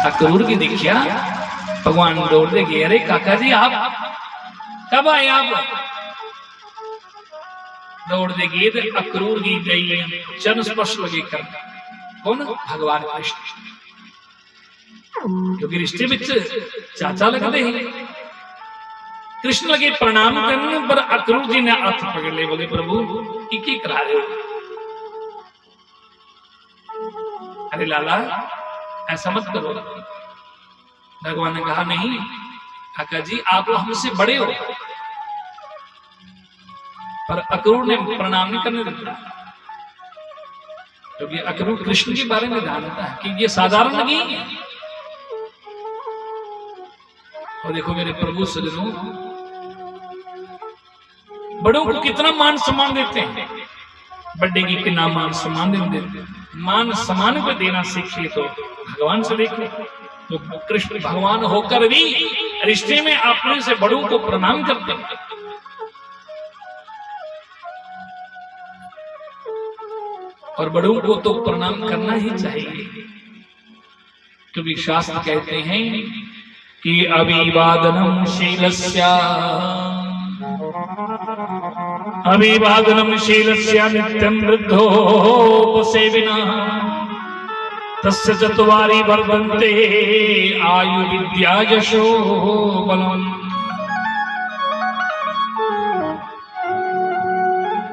अक्रूर की दीक्षा भगवान दौड़ दे गए, अरे काका जी आप कब आए? आप दौड़ दे गए तो अक्रूर की गई चरण स्पर्श लगे कर। कौन? भगवान कृष्ण, क्योंकि रिश्ते में चाचा लगते हैं। कृष्ण लगे प्रणाम करने पर अक्रूर जी ने हाथ पकड़ ले, बोले प्रभु की करा रहे हो? अरे लाला ऐसा मत करो। भगवान ने कहा नहीं काका जी आप हमसे बड़े हो। पर अक्रूर ने प्रणाम नहीं करने दिया, क्योंकि अक्रूर कृष्ण के बारे में जानता है कि ये साधारण नहीं है। और देखो मेरे प्रभु सज्जनों, बड़ों को कितना मान सम्मान देते हैं, बड़े की कितना मान सम्मान देते हैं। मान सम्मान को देना सीखिए तो भगवान से देखो, तो कृष्ण भगवान होकर भी रिश्ते में अपने से बड़ों को प्रणाम करते हैं। और बड़ों को तो प्रणाम करना ही चाहिए, क्योंकि शास्त्र कहते हैं कि अभिवादनम शीलस्य नित्यं वृद्धोपसेविनः तस्य चत्वारि वर्धन्ते आयु विद्या यशो बलम्।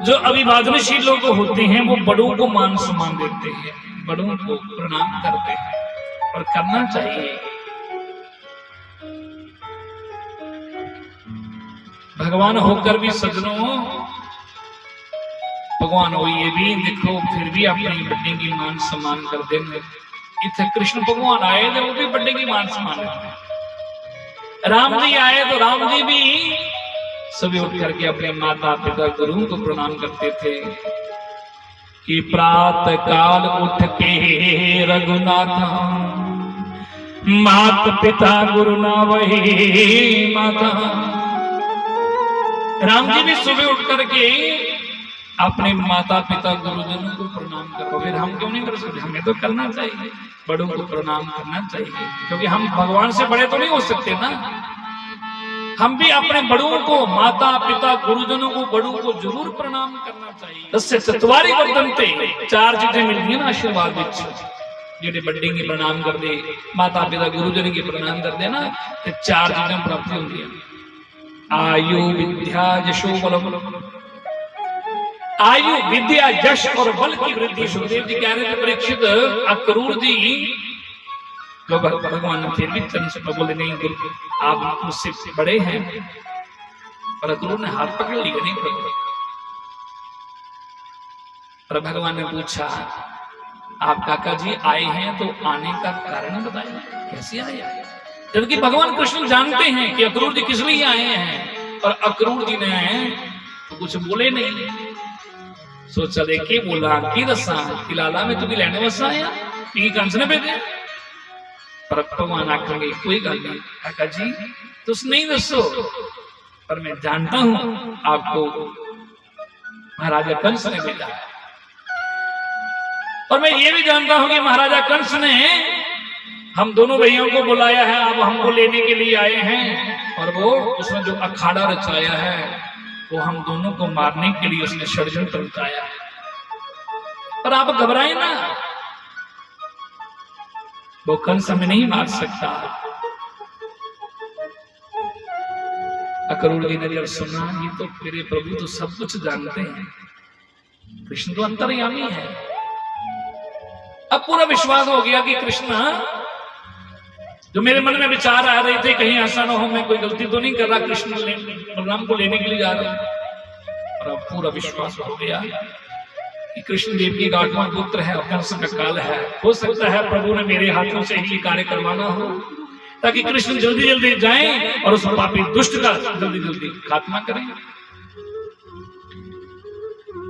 जो अभिवादनशील लोग होते हैं वो बड़ों को मान सम्मान देते हैं, बड़ों को प्रणाम करते हैं और करना चाहिए। भगवान होकर भी सज्जनों, भगवान हो ये भी देखो फिर भी अपनी बड्डे की मान सम्मान कर देंगे। इतने कृष्ण भगवान आए थे वो भी बड्डे की मान सम्मान करते। राम जी आए तो राम जी भी सुबह उठ करके अपने माता पिता गुरु को प्रणाम करते थे कि प्रातः काल उठ के रघुनाथ मात पिता गुरु ना वही माता। राम जी भी सुबह उठ करके अपने माता पिता गुरुजनों को प्रणाम करो। फिर हम क्यों नहीं कर सकते? हमें तो करना चाहिए, बड़ों को प्रणाम करना चाहिए, क्योंकि हम भगवान से बड़े तो नहीं हो सकते ना। हम भी अपने बड़ों को, माता पिता गुरुजनों को, बड़ों को जरूर प्रणाम करना चाहिए। तस्य चत्वारि वर्धन्ते, चार चीजें मिलती है ना आशीर्वाद विच। जेडे बड़े की प्रणाम कर दे, माता पिता गुरुजन की प्रणाम कर दे ना, तो चार चीजें प्राप्ति होती है। आयु विद्या यशो बल। आयु विद्या यश और बल की वृद्धि। सुखदेव जी कह रहे थे परीक्षित अक्रूर जी तो भगवान ने फिर भी चरण से बोले नहीं गुरु आप मुझसे बड़े हैं, पर अक्रूर ने हाथ पकड़ लिया नहीं प्रभु। पर भगवान ने पूछा आप काका जी आए हैं तो आने का कारण बताइए, कैसे आए? जबकि भगवान कृष्ण जानते हैं कि अक्रूर जी किस लिए आए हैं, और अक्रूर जी ने तो कुछ बोले नहीं। सोचा देखिए बोला की दसा कि लाला में तुम्हें लेने वसा आया कि कंस ने भेजे। पर भगवान आखेंगे कोई गल नहीं काका जी तुम नहीं दसो, पर मैं जानता हूं आपको महाराजा कंस ने भेजा, और मैं ये भी जानता हूं कि महाराजा कंस ने हम दोनों भैया को बुलाया है, अब हमको लेने के लिए आए हैं, और वो उसने जो अखाड़ा रचाया है वो हम दोनों को मारने के लिए उसने षड्यंत्र रचाया है। पर आप घबराए ना, वो कंस हमें नहीं मार सकता। अक्रूर जी ने जब सुना ये तो मेरे प्रभु तो सब कुछ जानते हैं, कृष्ण तो अंतर्यामी है। अब पूरा विश्वास हो गया कि कृष्ण, जो मेरे मन में विचार आ रहे थे कहीं ऐसा ना हो मैं कोई गलती तो नहीं कर रहा, कृष्ण बलराम को लेने के लिए जा रहा हूं। और अब पूरा विश्वास हो गया कि कृष्ण देव की 8वां पुत्र है, कंस का काल है। हो सकता है प्रभु ने मेरे हाथों से ही कार्य करवाना हो ताकि कृष्ण जल्दी जल्दी जाएं और उस पापी दुष्ट का जल्दी जल्दी खात्मा करें।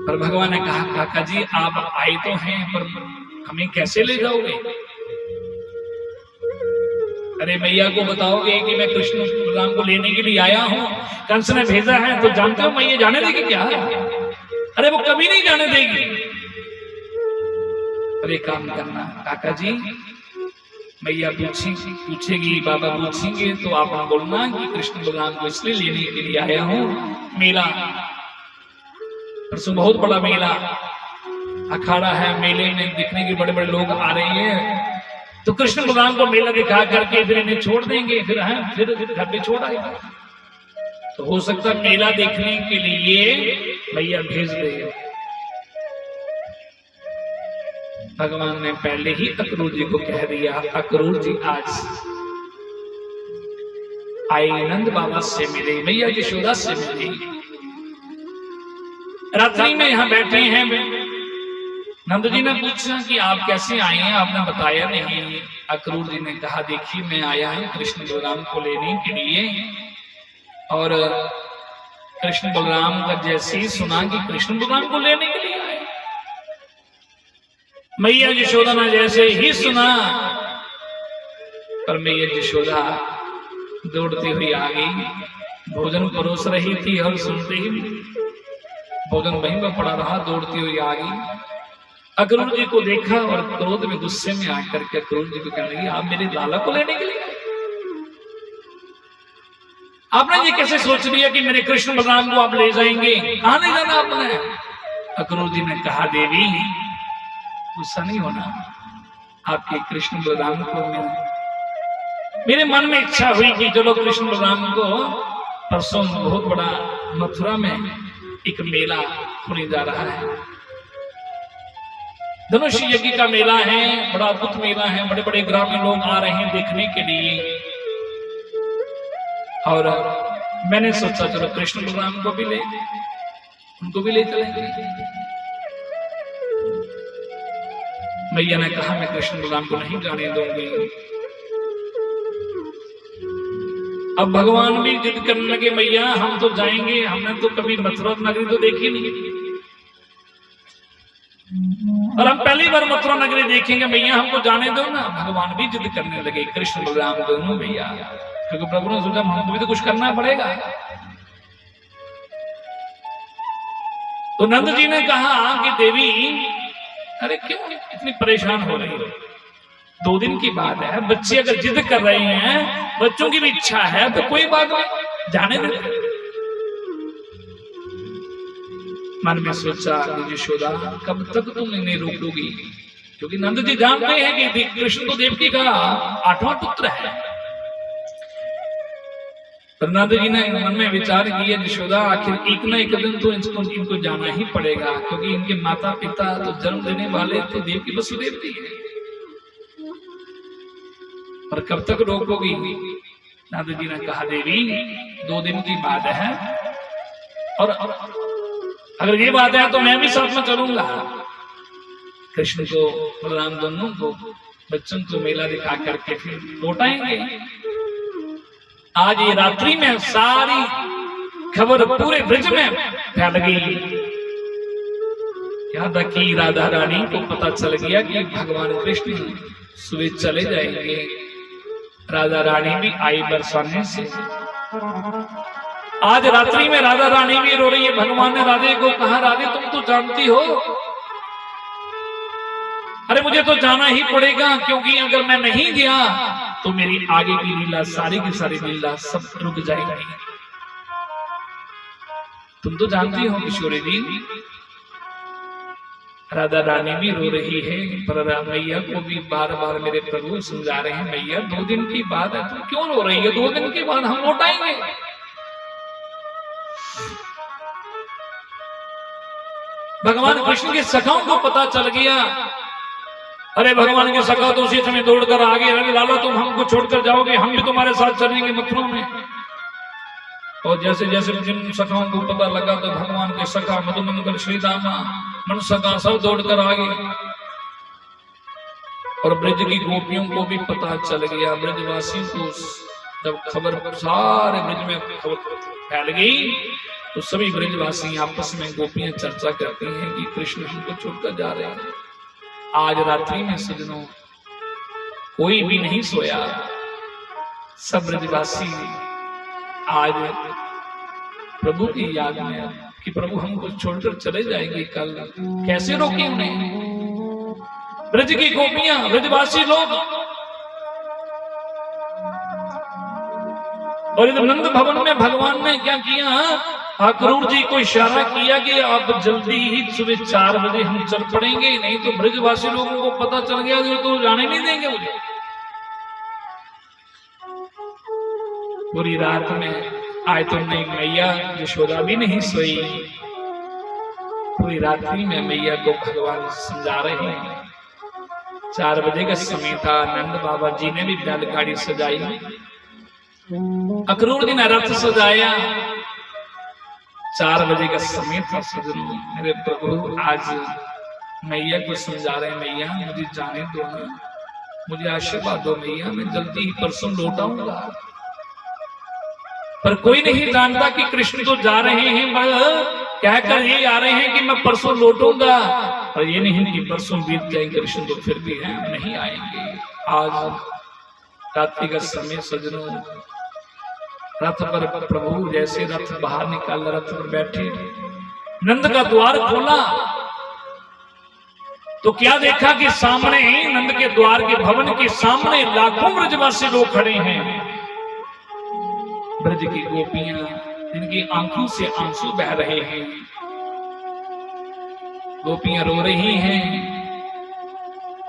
पर भगवान ने कहा काका जी आप आए तो हैं पर हमें कैसे ले जाओगे? अरे मैया को बताओगे कि मैं कृष्ण बलराम को लेने के लिए आया हूं, कंस ने भेजा है, तो जानते हो मैया जाने देगी क्या? अरे वो कभी नहीं जाने देगी। अरे काम करना काका जी, मैया पूछेगी, बाबा पूछेंगे तो आपने बोलना कि कृष्ण बलराम को इसलिए लेने के लिए आया हूँ। मेला परसों बहुत बड़ा मेला अखाड़ा है, मेले में दिखने के बड़े बड़े लोग आ रहे हैं, तो कृष्ण बलराम को मेला दिखा करके फिर इन्हें छोड़ देंगे, फिर घर पे छोड़ आएगा। तो हो सकता है मेला देखने के लिए मैया भेज दे। भगवान ने पहले ही अक्रूर जी को कह दिया, अक्रूर जी आज आए नंद बाबा से मिले, मैया यशोदा से मिले, रात्रि में यहां बैठे हैं। नंद जी ने पूछा कि आप कैसे आए हैं, आपने बताया नहीं। अक्रूर जी ने कहा, देखिए मैं आया हूं कृष्ण बलराम को लेने के लिए, और कृष्ण बलराम का जैसे ही सुना कि कृष्ण बलराम को लेने के लिए आए, मैया यशोदा ने जैसे ही सुना, पर मैया यशोदा दौड़ती हुई आ गई, भोजन परोस रही थी और सुनते ही भोजन वहीं पर पड़ा रहा, दौड़ती हुई आ गई। अक्रूर जी को देखा और क्रोध में गुस्से में आकर के अक्रूर जी को कहने लगी, आप मेरे लाला को लेने के लिए आए? आपने ये कैसे सोच लिया कि मेरे कृष्ण बलराम को आप ले जाएंगे? कहां ले जाना आपने? अक्रूर जी ने कहा, देवी गुस्सा नहीं होना, आपके कृष्ण बलराम को मेरे मन में इच्छा हुई कि चलो कृष्ण बलराम को परसों बहुत बड़ा मथुरा में एक मेला होने जा रहा है, धनुष यज्ञ का मेला है, बड़ा अद्भुत मेला है, बड़े बड़े ग्रामीण लोग आ रहे हैं देखने के लिए, और मैंने सोचा चलो कृष्ण बलराम को भी उनको भी ले चलेंगे। मैया ने कहा, मैं कृष्ण बलराम को नहीं जाने दूंगी। अब भगवान भी जिद करने लगे, मैया हम तो जाएंगे, हमने तो कभी मथुरा नगरी तो देखी नहीं, और हम पहली बार मथुरा नगरी देखेंगे, मैया हमको जाने दो ना। भगवान भी जिद करने लगे, कृष्ण बलराम दोनों भैया, क्योंकि प्रभु ने सोचा हमको भी तो कुछ करना पड़ेगा। तो नंद जी ने कहा कि देवी अरे क्यों इतनी परेशान हो रही हो, 2 दिन की बात है, बच्चे अगर जिद कर रहे हैं, बच्चों की भी इच्छा है, तो कोई बात नहीं, जाने दे। मन में सोचा, यशोदा कब तक तुम इन्हें रोकोगी, क्योंकि नंद जी जानते हैं कि कृष्ण तो देवकी का 8वां पुत्र है। नंद जी ने मन में विचार किया, यशोदा आखिर एक न एक दिन तो इनको जाना ही पड़ेगा, क्योंकि इनके माता पिता तो जन्म देने वाले तो देवकी वसुदेव जी है, और कब तक रोकोगी? नंद जी ने कहा, देवी 2 दिन की बात है, और अगर ये बात है तो मैं भी साथ में चलूंगा। कृष्ण को बलराम दोनों को बच्चों को मेला दिखा करके फिर लौट आएंगे। आज ये रात्रि में सारी खबर पूरे ब्रज में फैल गई, यहाँ तक कि राधा रानी को पता चल गया कि भगवान कृष्ण सुबह चले जाएंगे। राधा रानी भी आई बरसाने से, आज रात्रि में राधा रानी भी रो रही है। भगवान ने राधे को कहा, राधे तुम तो जानती हो, अरे मुझे तो जाना ही पड़ेगा, क्योंकि अगर मैं नहीं गया तो मेरी आगे की लीला सारी की सारी लीला सब रुक जाएगी। तुम तो जानती हो किशोरी जी। राधा रानी भी रो रही है, पर मैया को भी बार बार मेरे प्रभु समझा रहे हैं, मैया 2 दिन की बात है, तुम क्यों रो रही है, 2 दिन के बाद हम लौट आएंगे। भगवान कृष्ण के सखाओं को पता चल गया, अरे भगवान के सखा तो उसी समय दौड़कर आ गए, अरे लाला तुम हमको छोड़कर जाओगे, हम भी तुम्हारे साथ चलेंगे मथुरा में। और जैसे जैसे जिन सखाओं को पता लगा, तो भगवान के सखा मधुमंगल श्रीदामा मन सखा सब दौड़कर आ गए, और ब्रज की गोपियों को भी पता चल गया। ब्रजवासियों को जब खबर सारे ब्रज में खबर फैल गई, तो सभी ब्रजवासी आपस में गोपियां चर्चा करती हैं कि कृष्ण हमको छोड़कर जा रहे हैं। आज रात्रि में सजनों कोई भी नहीं सोया, सब ब्रजवासी आज प्रभु की याद में कि प्रभु हमको छोड़कर चले जाएंगे कल, कैसे रोके उन्हें। ब्रज की गोपियां, ब्रजवासी लोग और इधर नंद भवन में भगवान ने क्या किया, अक्रूर जी को इशारा किया कि आप जल्दी ही सुबह 4 बजे हम चल पड़ेंगे, नहीं तो ब्रजवासी लोगों को पता चल गया तो जाने नहीं देंगे मुझे। पूरी रात में आए तो नहीं मैया यशोदा भी नहीं सोई। पूरी रात्रि में मैया को भगवान समझा रहे हैं। 4 बजे का समय था, नंद बाबा जी ने भी बैलगाड़ी सजाई, अक्रूर जी ने रथ सजाया। 4 बजे का समय था। सजनों, मेरे प्रभु आज मैया को समझा रहे, मैया मुझे जाने दो ना, मुझे आशीर्वाद दो मैया, मैं जल्दी ही परसों लौट आऊंगा। पर कोई नहीं जानता कि कृष्ण तो जा रहे हैं, कहकर ये आ रहे हैं कि मैं परसों लौटूंगा, और ये नहीं कि परसों बीत जाएंगे, कृष्ण तो फिर भी हैं, नहीं आएंगे। आज रात्रि का समय सजनों, रथ पर प्रभु जैसे रथ बाहर निकाल रथ पर बैठे, नंद का द्वार खोला तो क्या देखा कि सामने नंद के द्वार के भवन के सामने लाखों ब्रजवासी लोग खड़े हैं। ब्रज की गोपियां, जिनकी आंखों से आंसू बह रहे हैं, गोपियां रो रही हैं।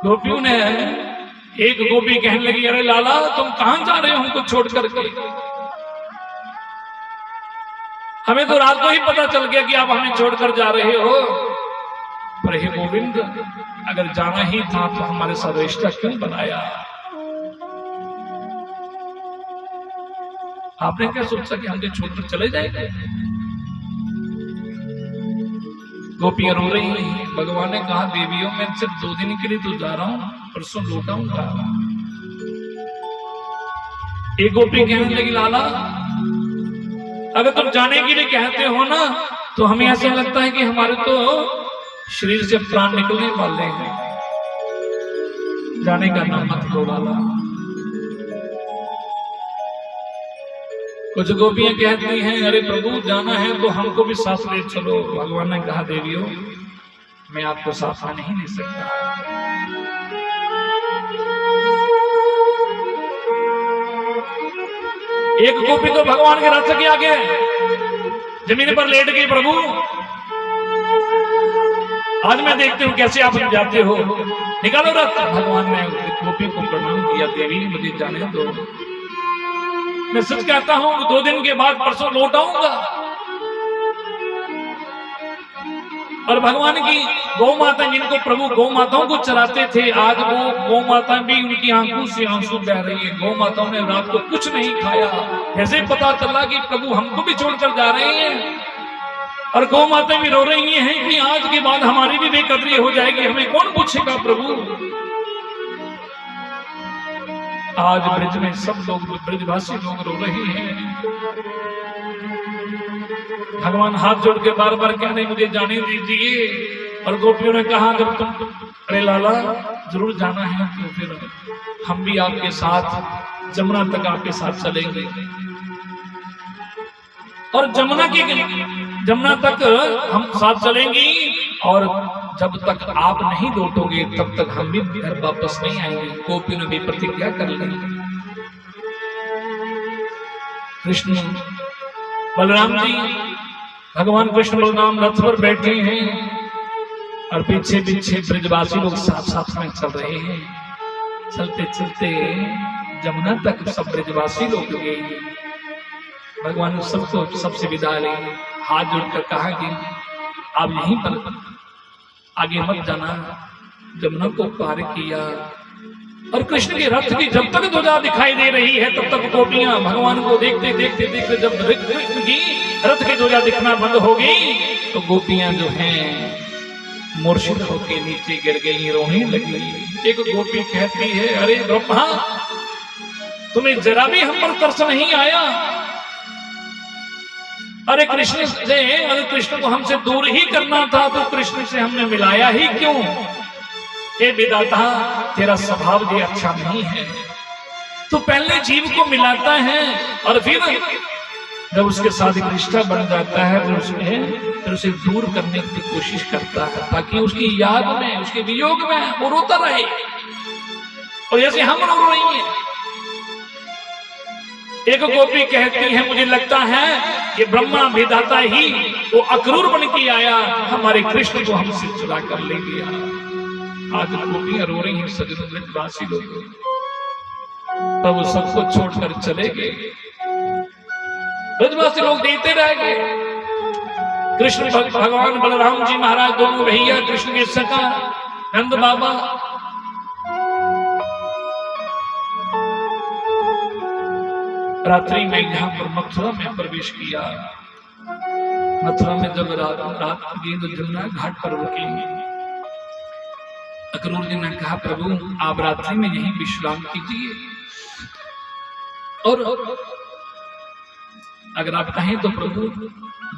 गोपियों ने, एक गोपी कहने लगी, अरे लाला तुम कहां जा रहे हो हमको छोड़ करके, हमें तो रात को ही पता चल गया कि आप हमें छोड़कर जा रहे हो। पर हे गोविंद, अगर जाना ही था तो हमारे साथ रिश्ता क्यों बनाया? आपने क्या सोचा कि हमको छोड़कर चले जाएंगे? गोपियां रो रही हैं। भगवान ने कहा, देवियों मैं सिर्फ 2 दिन के लिए तो जा रहा हूं, परसों लौटाऊंगा। एक गोपी कहने लगी, लाला अगर तुम जाने के लिए कहते हो ना, तो हमें ऐसा लगता है कि हमारे तो शरीर से प्राण निकलने वाले हैं, जाने का नाम मत लो लाला। कुछ गोपियां कहती हैं, अरे प्रभु जाना है तो हमको भी साथ ले चलो। भगवान ने कहा, देवियों मैं आपको साथ में नहीं ले सकता। एक गोपी तो भगवान के रथ के आगे जमीन पर लेट गई, प्रभु आज मैं देखती हूँ कैसे आप जाते हो, निकालो रथ। भगवान ने गोपी को प्रणाम किया, देवी मुझे जाने दो, मैं सच कहता हूँ 2 दिन के बाद परसों लौट आऊंगा। और भगवान की गौ माता, जिनको प्रभु गौ माताओं को चराते थे, आज वो गौ माता भी उनकी आंखों से आंसू बह रही है। गौ माताओं ने रात को कुछ नहीं खाया। ऐसे पता चला कि प्रभु हमको भी छोड़कर जा रहे हैं, और गौ माता भी रो रही हैं कि आज के बाद हमारी भी बेकदरी हो जाएगी, हमें कौन पूछेगा प्रभु। आज ब्रज में सब लोग, ब्रजवासी लोग रो रहे हैं। भगवान हाथ जोड़ के बार बार कह रहे, मुझे जाने दीजिए। और गोपियों ने कहा, अगर तुम, अरे लाला जरूर जाना है तो फिर हम भी आपके साथ जमुना तक आपके साथ चलेंगे। और जमुना तक हम साथ चलेंगी, और जब तक आप नहीं लौटोगे तब तक हम भी घर वापस नहीं आएंगे। गोपियों ने भी प्रतिज्ञा कर ली। कृष्ण बलराम जी, भगवान कृष्ण बलराम रथ पर बैठे हैं, और पीछे पीछे ब्रजवासी लोग साथ साथ में चल रहे हैं। चलते चलते जमुना तक सब ब्रजवासी लोग गए। भगवान ने सबको सबसे विदा ली, हाथ जोड़कर कहा कि आप यहीं पर आगे मत जाना। जमुना को पार किया, और कृष्ण के रथ की जब तक ध्वजा दिखाई दे रही है तब तक गोपियां भगवान को देखते देखते देखते, जब कृष्ण की रथ की ध्वजा दिखना बंद हो गई तो गोपियां जो हैं मूर्छित होकर नीचे गिर गई, रोने लगी। एक गोपी कहती है, अरे ब्रह्मा तुम्हें जरा भी हम पर तरस नहीं आया? अरे कृष्ण से, अगर कृष्ण को हमसे दूर ही करना था तो कृष्ण से हमने मिलाया ही क्यों? हे विधाता, तेरा स्वभाव ये अच्छा नहीं है। तो पहले जीव को मिलाता है और फिर जब उसके साथ एक रिश्ता बन जाता है तो फिर उसे दूर करने की कोशिश करता है, ताकि उसकी याद में, उसके वियोग में वो रोता रहे। और जैसे हम रो रही हैं, एक गोपी कहती है मुझे लगता है कि ब्रह्मा विधाता ही वो अक्रूर बन के आया, हमारे कृष्ण को हमसे चुरा कर ले गया। आज गोपियां रो रही हैं, सजनों ब्रजवासी लोग, तब वो सबको छोड़कर चले गए। ब्रजवासी लोग देखते रह गए। कृष्ण भगवान बलराम जी महाराज दोनों भैया, कृष्ण के सखा नंद बाबा, रात्रि में यहाँ पर मथुरा में प्रवेश किया। मथुरा में जब रात की तो जमुना घाट पर रुके। अक्रूर जी ने कहा प्रभु आप रात्रि में यहीं विश्राम कीजिए, और अगर आप कहें तो प्रभु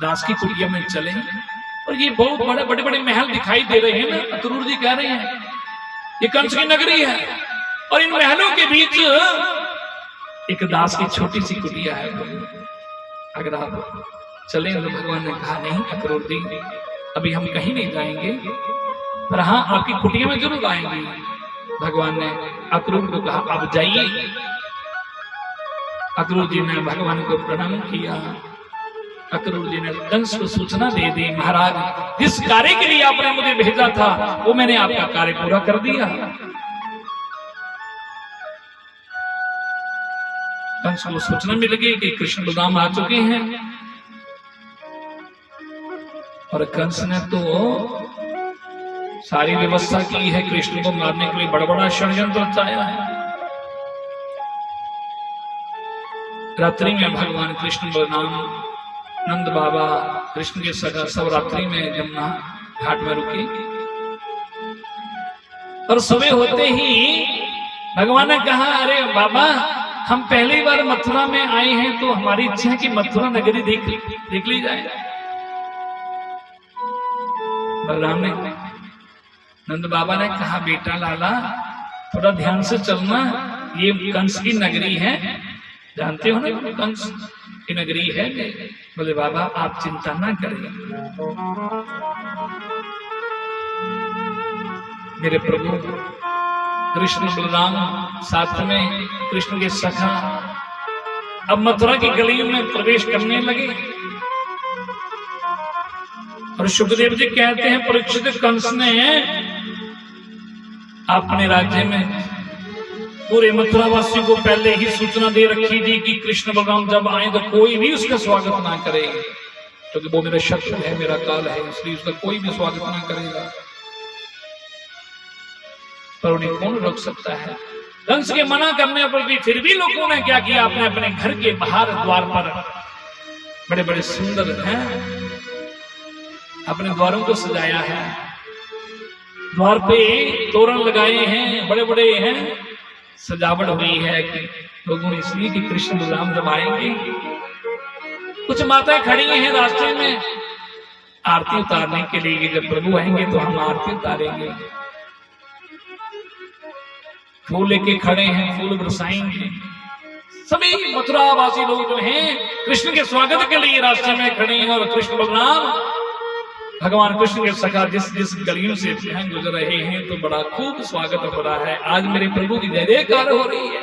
दास की कुटिया में चलें। और ये बहुत बड़े बड़े महल दिखाई दे रहे हैं ना, अक्रूर जी कह रहे हैं ये कंस की नगरी है, और इन महलों के बीच एक दास की छोटी सी कुटिया है। अगर आप चलें तो भगवान ने कहा नहीं अक्रूर जी, अभी हम कहीं नहीं जाएंगे, पर हाँ आपकी कुटिया में जरूर आएंगे। भगवान ने अक्रूर को कहा आप जाइए। अक्रूर जी ने भगवान को प्रणाम किया। अक्रूर जी ने कंस को सूचना दे दी, महाराज जिस कार्य के लिए आपने मुझे भेजा था वो मैंने आपका कार्य पूरा कर दिया। कंस को सूचना मिल गई कि कृष्ण बलराम आ चुके हैं, और कंस ने तो सारी व्यवस्था की है, कृष्ण को मारने के लिए बड़ा बड़ा षड्यंत्र रचाया है। रात्रि में भगवान कृष्ण बलराम नंद बाबा कृष्ण के सगा सब रात्रि में यमुना घाट में रुके, और सुबह होते ही भगवान ने कहा अरे बाबा हम पहली बार मथुरा में आए हैं, तो हमारी इच्छा है कि मथुरा नगरी देख ली जाए। बलराम ने नंद बाबा ने कहा बेटा लाला थोड़ा ध्यान से चलना, ये कंस की नगरी है, जानते हो ना कंस की नगरी है। बोले बाबा आप चिंता ना करें, मेरे प्रभु कृष्ण बलराम साथ में कृष्ण के सखा अब मथुरा की गलियों में प्रवेश करने लगे। और सुखदेव जी कहते हैं परीक्षित कंस ने अपने राज्य में पूरे मथुरा वासियों को पहले ही सूचना दे रखी थी कि कृष्ण बलराम जब आए तो कोई भी उसका स्वागत ना करे, क्योंकि वो मेरा शत्रु है, मेरा काल है, इसलिए उसका कोई भी स्वागत ना करेगा। पर उन्हें कौन रोक सकता है? कंस के मना करने पर भी फिर भी लोगों ने क्या किया, अपने अपने घर के बाहर द्वार पर बड़े बड़े सुंदर हैं अपने द्वारों को सजाया है, द्वार पे तोरण लगाए हैं, बड़े बड़े हैं, सजावट हुई है कि लोगों ने इसलिए कि कृष्ण बलराम जब आएंगे। कुछ माताएं खड़ी हैं रास्ते में आरती उतारने के लिए कि जब प्रभु आएंगे तो हम आरती उतारेंगे। फूल लेके खड़े हैं, फूल बरसाएंगे। सभी मथुरा वासी लोग जो हैं कृष्ण के स्वागत के लिए रास्ते में खड़े हैं, और कृष्ण बलराम भगवान कृष्ण के सखा जिस जिस गलियों से गुजर रहे हैं तो बड़ा खूब स्वागत हो रहा है। आज मेरे प्रभु की जय जयकार हो रही है।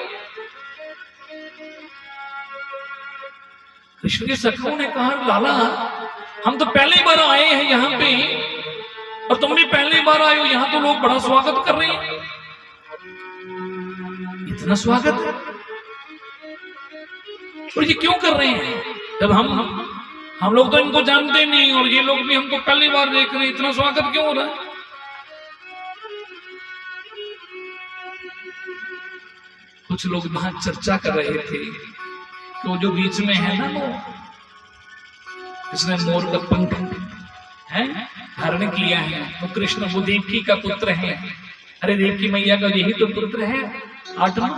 कृष्ण के सखाओं ने कहा लाला हम तो पहली बार आए हैं यहाँ पे, और तुम भी पहली बार आए हो, यहाँ तो लोग बड़ा स्वागत कर रहे हैं। इतना स्वागत और ये क्यों कर रहे हैं? जब हम लोग तो इनको जानते नहीं, और ये लोग भी हमको पहली बार देख रहे हैं, इतना स्वागत क्यों हो रहा है? कुछ लोग वहां चर्चा कर रहे थे, तो जो बीच में है ना वो इसने मोर का पंख है धारण किया है, तो कृष्ण वो देवकी का पुत्र है। अरे देवकी मैया का यही तो पुत्र है आठवां।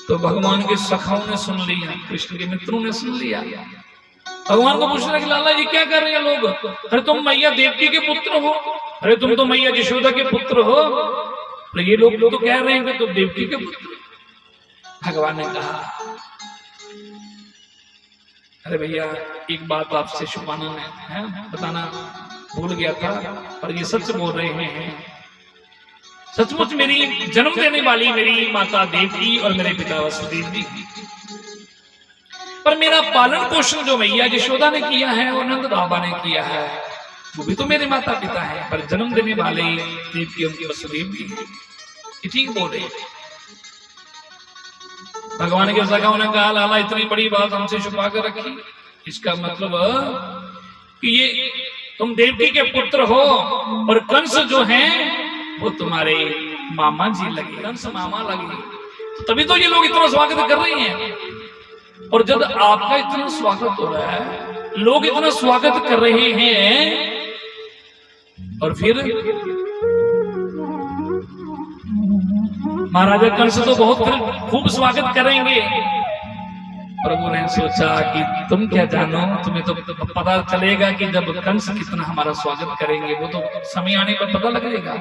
तो भगवान के सखाओं ने सुन लिया, कृष्ण के मित्रों ने सुन लिया। भगवान को पूछने लगे लाला ये क्या कर रहे हैं लोग? अरे तुम मैया देवकी के पुत्र हो, अरे तुम तो मैया यशोदा के पुत्र हो, तो ये लोग तो कह रहे हैं कि तुम देवकी के पुत्र। भगवान ने कहा अरे भैया एक बात आपसे छुपाना है, बताना भूल गया था, पर ये सच बोल रहे हैं। सचमुच मेरी जन्म देने वाली मेरी माता देवकी और मेरे पिता वसुदेव जी, पर मेरा पालन पोषण जो मैया यशोदा ने किया है और नंद बाबा ने किया है, वो भी तो मेरे माता पिता है, पर जन्म देने वाले देवकी और वसुदेव जी ये ठीक बोल रहे। भगवान के सखा ने कहा, लाला इतनी बड़ी बात हमसे छुपा कर रखी, इसका मतलब कि ये तुम देवकी के पुत्र हो और कंस जो है वो तुम्हारे मामा जी लगे, कंस मामा लगे, तो तभी तो ये लोग इतना स्वागत कर रहे हैं। और जब आपका इतना स्वागत हो रहा है, लोग इतना स्वागत कर रहे हैं, और फिर महाराजा कंस तो बहुत फिर खूब स्वागत करेंगे। प्रभु ने सोचा कि तुम क्या जानो, तुम्हें तो पता चलेगा कि जब कंस कितना हमारा स्वागत करेंगे, वो तो समय आने पर पता लगेगा।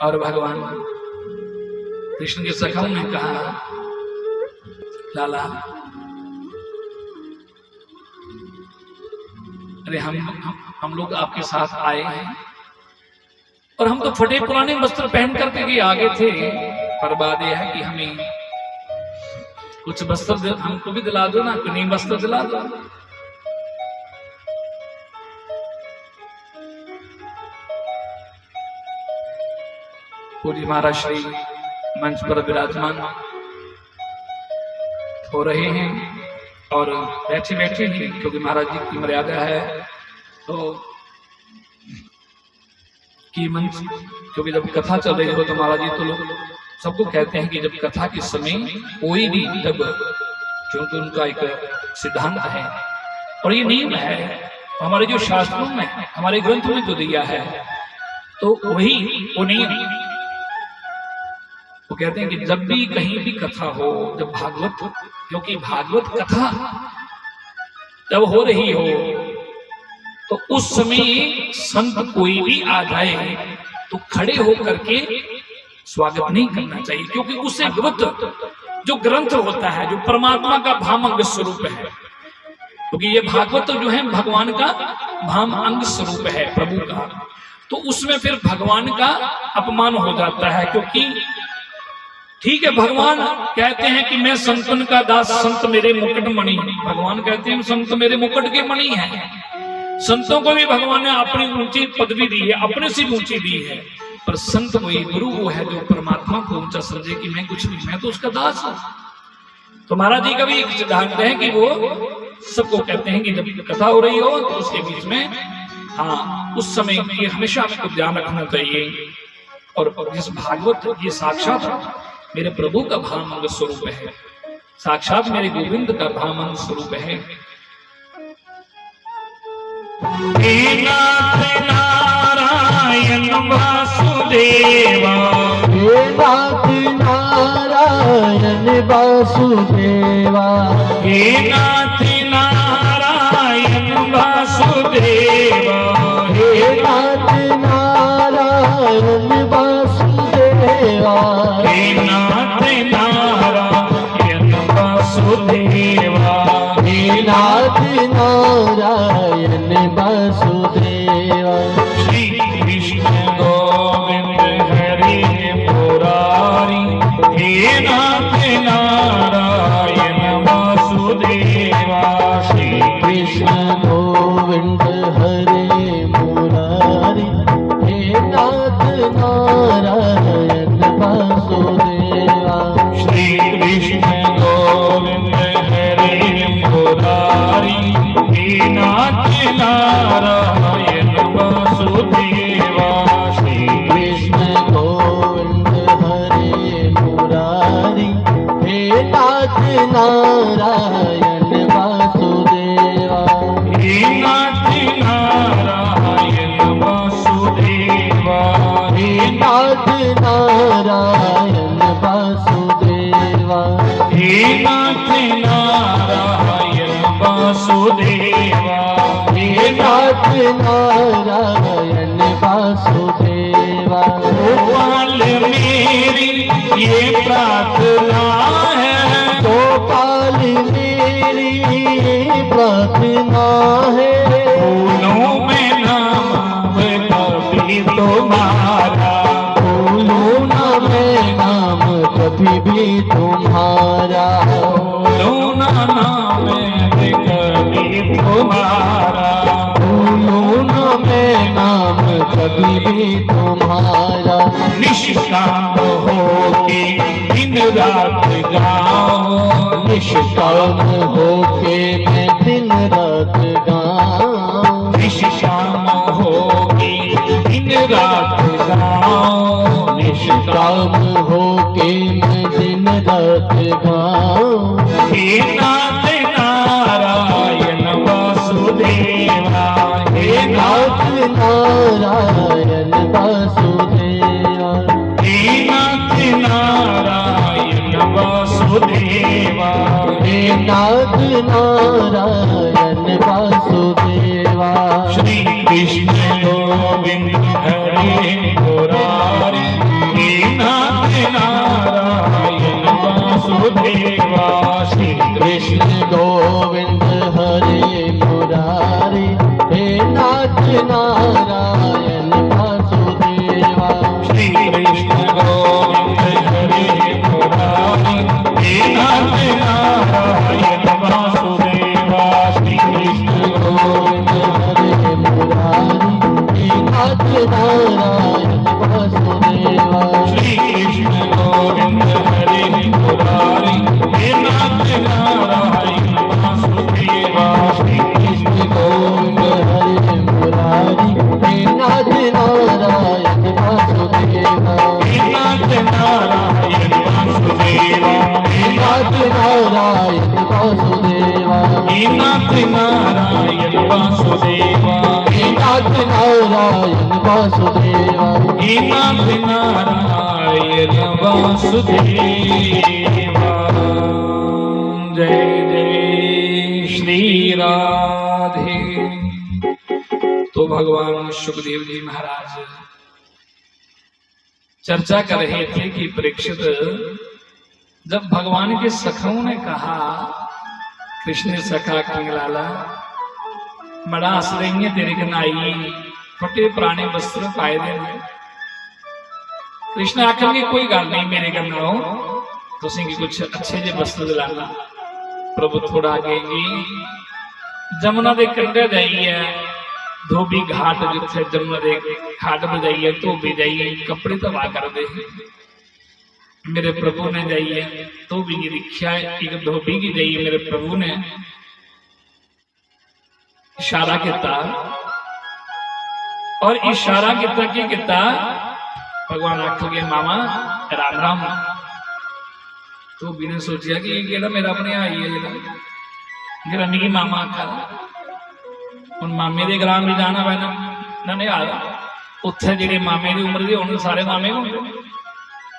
और भगवान कृष्ण के सखाओं ने कहा, लाला अरे हम लोग आपके साथ आए हैं और हम तो फटे पुराने वस्त्र पहन करके भी आगे थे, पर बात यह है कि हमें कुछ वस्त्र हमको भी दिला दो ना, नई वस्त्र दिला दो। पूज्य महाराज श्री मंच पर विराजमान हो रहे हैं और बैठे बैठे ही, क्योंकि महाराज जी की मर्यादा है तो कि मंच, क्योंकि जब कथा चल रही हो तो महाराज जी तो लोग सबको कहते हैं कि जब कथा के समय कोई भी, जब क्योंकि उनका एक सिद्धांत है और ये नियम है हमारे जो शास्त्रों में, हमारे ग्रंथों में जो दिया है, तो वही वो नियम। वो कहते हैं कि जब भी कहीं भी कथा हो, जब भागवत, क्योंकि भागवत कथा जब हो रही हो तो उस समय संत कोई भी आ जाए तो खड़े होकर के स्वागत नहीं करना चाहिए, क्योंकि उससे भागवत जो ग्रंथ होता है, जो परमात्मा का भामांग स्वरूप है, क्योंकि ये भागवत जो है भगवान का भामांग स्वरूप है प्रभु का, तो उसमें फिर भगवान का अपमान हो जाता है। क्योंकि ठीक है, भगवान कहते हैं कि मैं संतन का दास, संत मेरे मुकुट मणि, भगवान कहते हैं संत मेरे मुकुट के मणि हैं। संतों को भी भगवान ने अपनी ऊंची पदवी दी है, अपने से ऊंची दी है, पर संत वही गुरु वो है जो परमात्मा को ऊंचा समझे कि मैं कुछ नहीं, मैं तो उसका दास हूं। तो महाराज जी का भी एक सिद्धांत है कि वो सबको कहते हैं कि जब कथा हो रही हो तो उसके बीच में, हाँ, उस समय ये हमेशा हमको ध्यान रखना चाहिए। और जिस भागवत, ये साक्षात मेरे प्रभु का भामांग स्वरूप है, साक्षात मेरे गोविंद का भामांग स्वरूप है। हे नाथ नारायण वासुदेवा, हे नाथ नारायण वासुदेवा, हे नाथ नारायण वासुदेवा, हे नाथ नारायण वासुदेवा, हे नाथ नारायण वासुदेवा, हे नाथ नारायण वासुदेवा। श्री कृष्ण गोविंद हरि मुरारी, हे नाथ नारायण वासुदेवा। तुम्हारा, भूलूं ना मैं नाम कभी भी तुम्हारा, भूलूं ना नाम कभी तुम्हारा, भूलूं ना मैं नाम कभी भी तुम्हारा। निष्काम होके दिन रात गाओ, निष्काम होके मैं दिन रात गाऊं, निष्काम होके दिन रात गाओ, निष्काम होके मैं दिन रात गाऊं। हे नाथ नारायण वासुदेवा, हे नाथ नारायण वासुदेवा, हे नाथ नारायण वासुदेवा, हे नाथ नारायण वासुदेवा। श्री कृष्ण गोविंद हरे मुरारी, हे नाथ नारायण वासुदेवा, श्री कृष्ण गोविंद हरे मुरारी, हे नाथ नारायण वासुदेवा। श्री कृष्ण गोविंद हरे मुरारी, हे नाथ नारायण वासुदेवा, श्री कृष्ण गोविंद हरे मुरारी, हे नाथ नारायण वासुदेवा। श्री कृष्ण गोविंद हरे मुरारी, हे नाथ नारायण वासुदेवा, श्री कृष्ण गोविंद हरे मुरारी, हे नाथ नारायण वासुदेवा। हे नाथ नारायण वासुदेवा, हे नाथ नारायण वासुदेवा, हे नाथ नारायण वासुदेवा, हे नाथ नारायण वासुदेवा। हे नाथ नारायण वासुदेवा। जय जय श्री राधे। तो भगवान सुखदेव जी महाराज चर्चा कर रहे थे कि परीक्षित, जब भगवान के सखाओं ने कहा कृष्ण सखा कंगलाला बड़ा आश्रय तेरे कनाई फटे पुराने वस्त्र पाए देना। कृष्ण आखेंगे कोई गल नहीं मेरे कन्ना हो, तुसीं कुछ अच्छे जे वस्त्र दिलाना। प्रभु थोड़ा आगे जमुना के कंढे जाइए, धोबी घाट जिथे जमुना के घाट पर जाइए, धोबी जाइए कपड़े धवा कर दे। मेरे प्रभु ने जाइए धोबी की दीक्षा, एक धोबी की जाइए मेरे प्रभु ने इशारा किया और इशारा किया की किया भगवान आखोगे मामा राम राम। धोबी ने सोचा कि केड़ा मेरा अपने आई है जरा निकी मामा आखा ਹੁਣ ਮਾਮੇ ਦੇ ਗ੍ਰਾਮ ਵੀ ਜਾਣਾ ਪੈਣਾ ਨਾ ਨਹੀਂ ਆਦਾ ਉੱਥੇ ਜਿਹੜੇ ਮਾਮੇ ਦੀ ਉਮਰ ਦੇ ਹੋਣ ਸਾਰੇ ਮਾਮੇ ਹੁੰਦੇ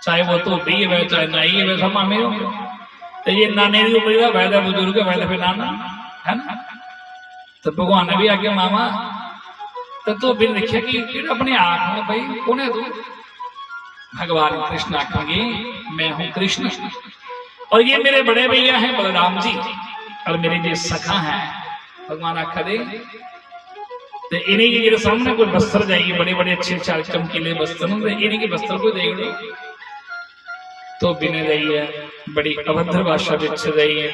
ਚਾਹੇ ਉਹ ਧੋਬੀ ਹੈ ਚਾਹੇ ਨਾਈ ਹੈ ਸਭ ਮਾਮੇ ਹੁੰਦੇ ਤੇ ਜੇ ਨਾਨੇ ਦੀ ਉਮਰ ਦਾ ਵੈਦਾ ਬਜ਼ੁਰਗ ਹੈ ਵੈਦਾ ਫਿਰ ਨਾਨਾ ਹੈ ਨਾ। ਤੇ ਭਗਵਾਨ ਨੇ ਵੀ ਆਖਿਆ ਮਾਮਾ ਤੇ ਧੋਬੀ ਨੇ ਦੇਖਿਆ ਕਿ ਕਿਹੜਾ ਆਪਣੇ ਆਪ ਨੂੰ ਭਾਈ ਕੋਨੇ ਤੂੰ। भगवान कृष्ण आखेंगे मैं हूं कृष्ण और ये मेरे बड़े भैया हैं बलराम जी और मेरे जो सखा हैं। भगवान आखा दे ते इन्हीं के जेरे सामने कोई वस्त्र जाइए बड़े बड़े अच्छे अच्छे चमकीले वस्त्र होंगे इन्हीं के वस्त्र को देख लो। तो बिने जाइए बड़ी अभद्र भाषा बिच जाइए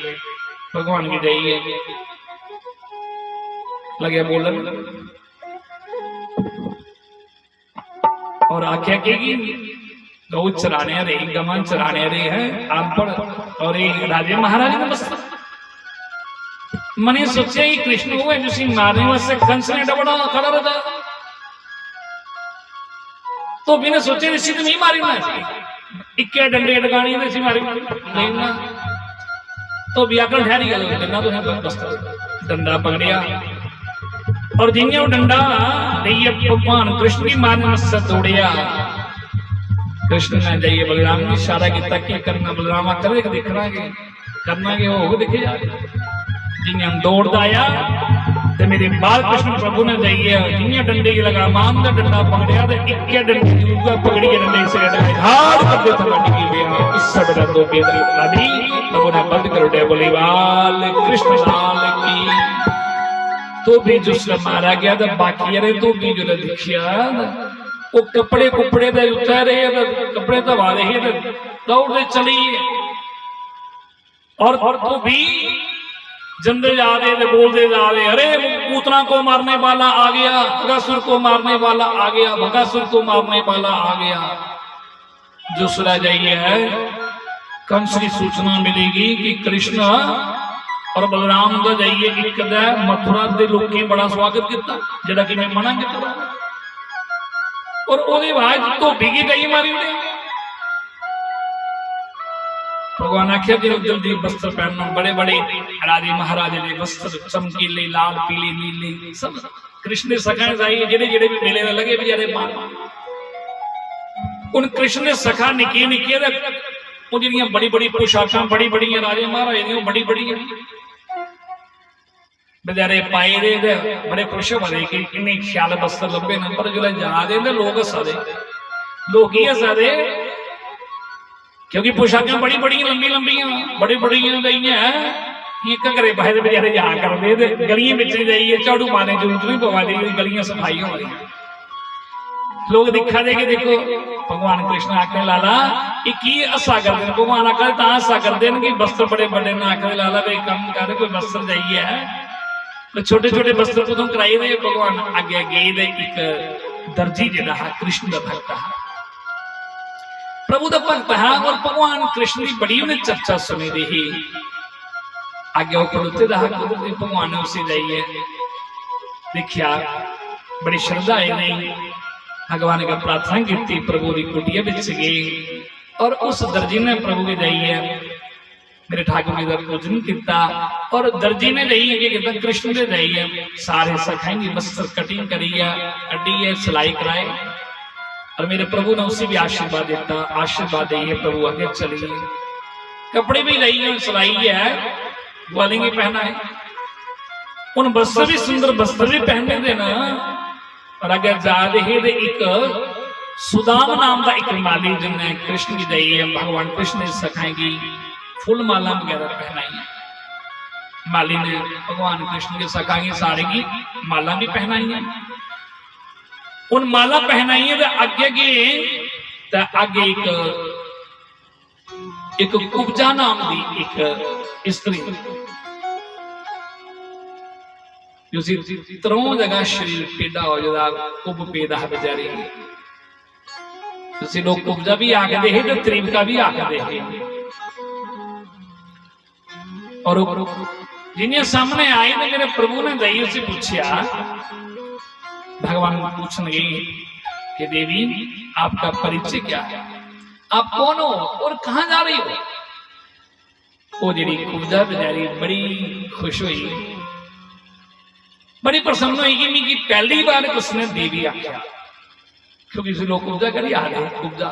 भगवान की जाइए लगे बोलन और आख्या की गौ चराने रही गमन चराने रही है अनपढ़ और ये राजे महाराजे ने वस्त्र मैंने सोचा ही कृष्ण को जिसे मारने वास्ते कंस ने डबड़ा खड़ा रहता तो बिना सोचे ऋषि तो नहीं मारी ना इक्के डंडे डगानी ऋषि मारी नहीं ना तो व्याकरण ठहरी गया डंडा तो है वस्त्र डंडा पकड़िया और जिन्हें वो डंडा नहीं भगवान कृष्ण की मारने वास्ते दौड़िया। कृष्ण ने जाइए बलराम ने इशारा किया कि करना बलराम करे देखना के करना के हो देखे जिन्हें हम दौड़ता आया तो मेरे बाल कृष्ण प्रभु ने जाइए जिन्हें डंडे की लगा मान का डंडा पकड़िया तो इक्के डंडे की पकड़ी डंडे से हार कर दे था की बेहा इससे बड़ा दो बेदरी नदी तब उन्हें बंद कर दे बोली बाल कृष्ण लाल की। तो भी जिसने मारा गया तो बाकी अरे तो भी जो देखिया वो कपड़े कुपड़े दे उतारे कपड़े दबा रहे दौड़ते चली और तो भी जंदे जा रहे बोलते जा रहे, अरे पूतना को मारने वाला आ गया, भगासुर को मारने वाला आ गया, भगासुर को मारने वाला आ गया। जो सुना जाइए है कंस की सूचना मिलेगी कि कृष्ण और बलराम का जाइए एक मथुरा के लोगों बड़ा स्वागत किया जिहड़ा कि मैं मना किया और ओदे बाद धोबी की दही मारी उन्हें। भगवान आख्या जल्दी वस्त्र पहनना, बड़े बड़े राजे महाराजे ने वस्त्र चमकीले लाल पीले नीले सब कृष्ण ने सखा चाहिए जेडे जेडे भी मेले में लगे बेचारे मार उन कृष्ण ने सखा निके निके जिहड़ियां बड़ी बड़ी पोशाकां बड़ी बड़ी राजे महाराजे ने बड़ी बड़ी बेचारे पाए दे बड़े खुश हो रहे कि इन्ने ख्याल वस्त्र लभे न, पर जो जा दे लोग हसा दे, लोग ही हसा दे क्योंकि पोशाकां बड़ी बड़ी लंबी लंबियां बड़ी बड़ी एक घरे पाए बेचारे जा करते गलियां बिच जाइए झाड़ू मारने जरूरत नहीं पवा दी, गलियां सफाई हो रही लोग दिखा दे के देखो। भगवान कृष्ण आखने लाला ये की हसा करते हैं, भगवान आखते ता हसा करते हैं कि वस्त्र बड़े बड़े ना आखने लाला भाई कम कर कोई वस्त्र जाइए तो छोटे छोटे वस्त्र को कराई दे। भगवान आगे गए दे एक दर्जी जिहड़ा है कृष्ण का भक्त है, प्रभु का भक्त है और भगवान कृष्ण की बड़ी उन्हें चर्चा सुनी रही। आगे वो खड़ोते रहा कुदरती भगवान ने उसे जाइए देखिया बड़ी श्रद्धा है नहीं भगवान का प्रार्थना की, प्रभु की कुटिया बिच गई और उस दर्जी ने प्रभु के जाइए मेरे ठाकुर जी का पूजन किया और दर्जी ने जाइए कृष्ण ने जाइए सारे सखाएंगे वस्त्र कटिंग करी है कटी है सिलाई कराए और मेरे प्रभु ने उसे भी आशीर्वाद देता, आशीर्वाद दिए प्रभु आगे चलिए कपड़े भी लाइए सिलाई है ग्वालिंगे पहना है उन वस्त्र भी सुंदर वस्त्र भी पहनने देना। और अगर जा रहे थे एक सुदाम नाम का एक माली जिन्हें कृष्ण की दई है भगवान कृष्ण ने सखाएंगी फुल माला वगैरह पहनाई, माली ने भगवान कृष्ण के सखाएंगे सारे की माला भी पहनाई है। उन माला पहनाई है आगे के आगे एक कुब्जा नाम की एक स्त्री त्रों जगह शरीर पेड़ा हो जाता कुब पेदा है बेचारी लोग कुब्जा भी आखते हैं तो त्रिवका भी आखते हैं। और जिन्हें सामने आए ना मेरे प्रभु ने दई से पूछा भगवान पूछने कि देवी आपका परिचय क्या है, आप कौन हो और कहां जा रही हो। वो जी कुब्जा बेचारी बड़ी खुश हुई बड़ी प्रसन्न हुई कि मेरी पहली बार उसने देवी आख्या क्योंकि लोग कुब्जा करी आ रहे कुब्जा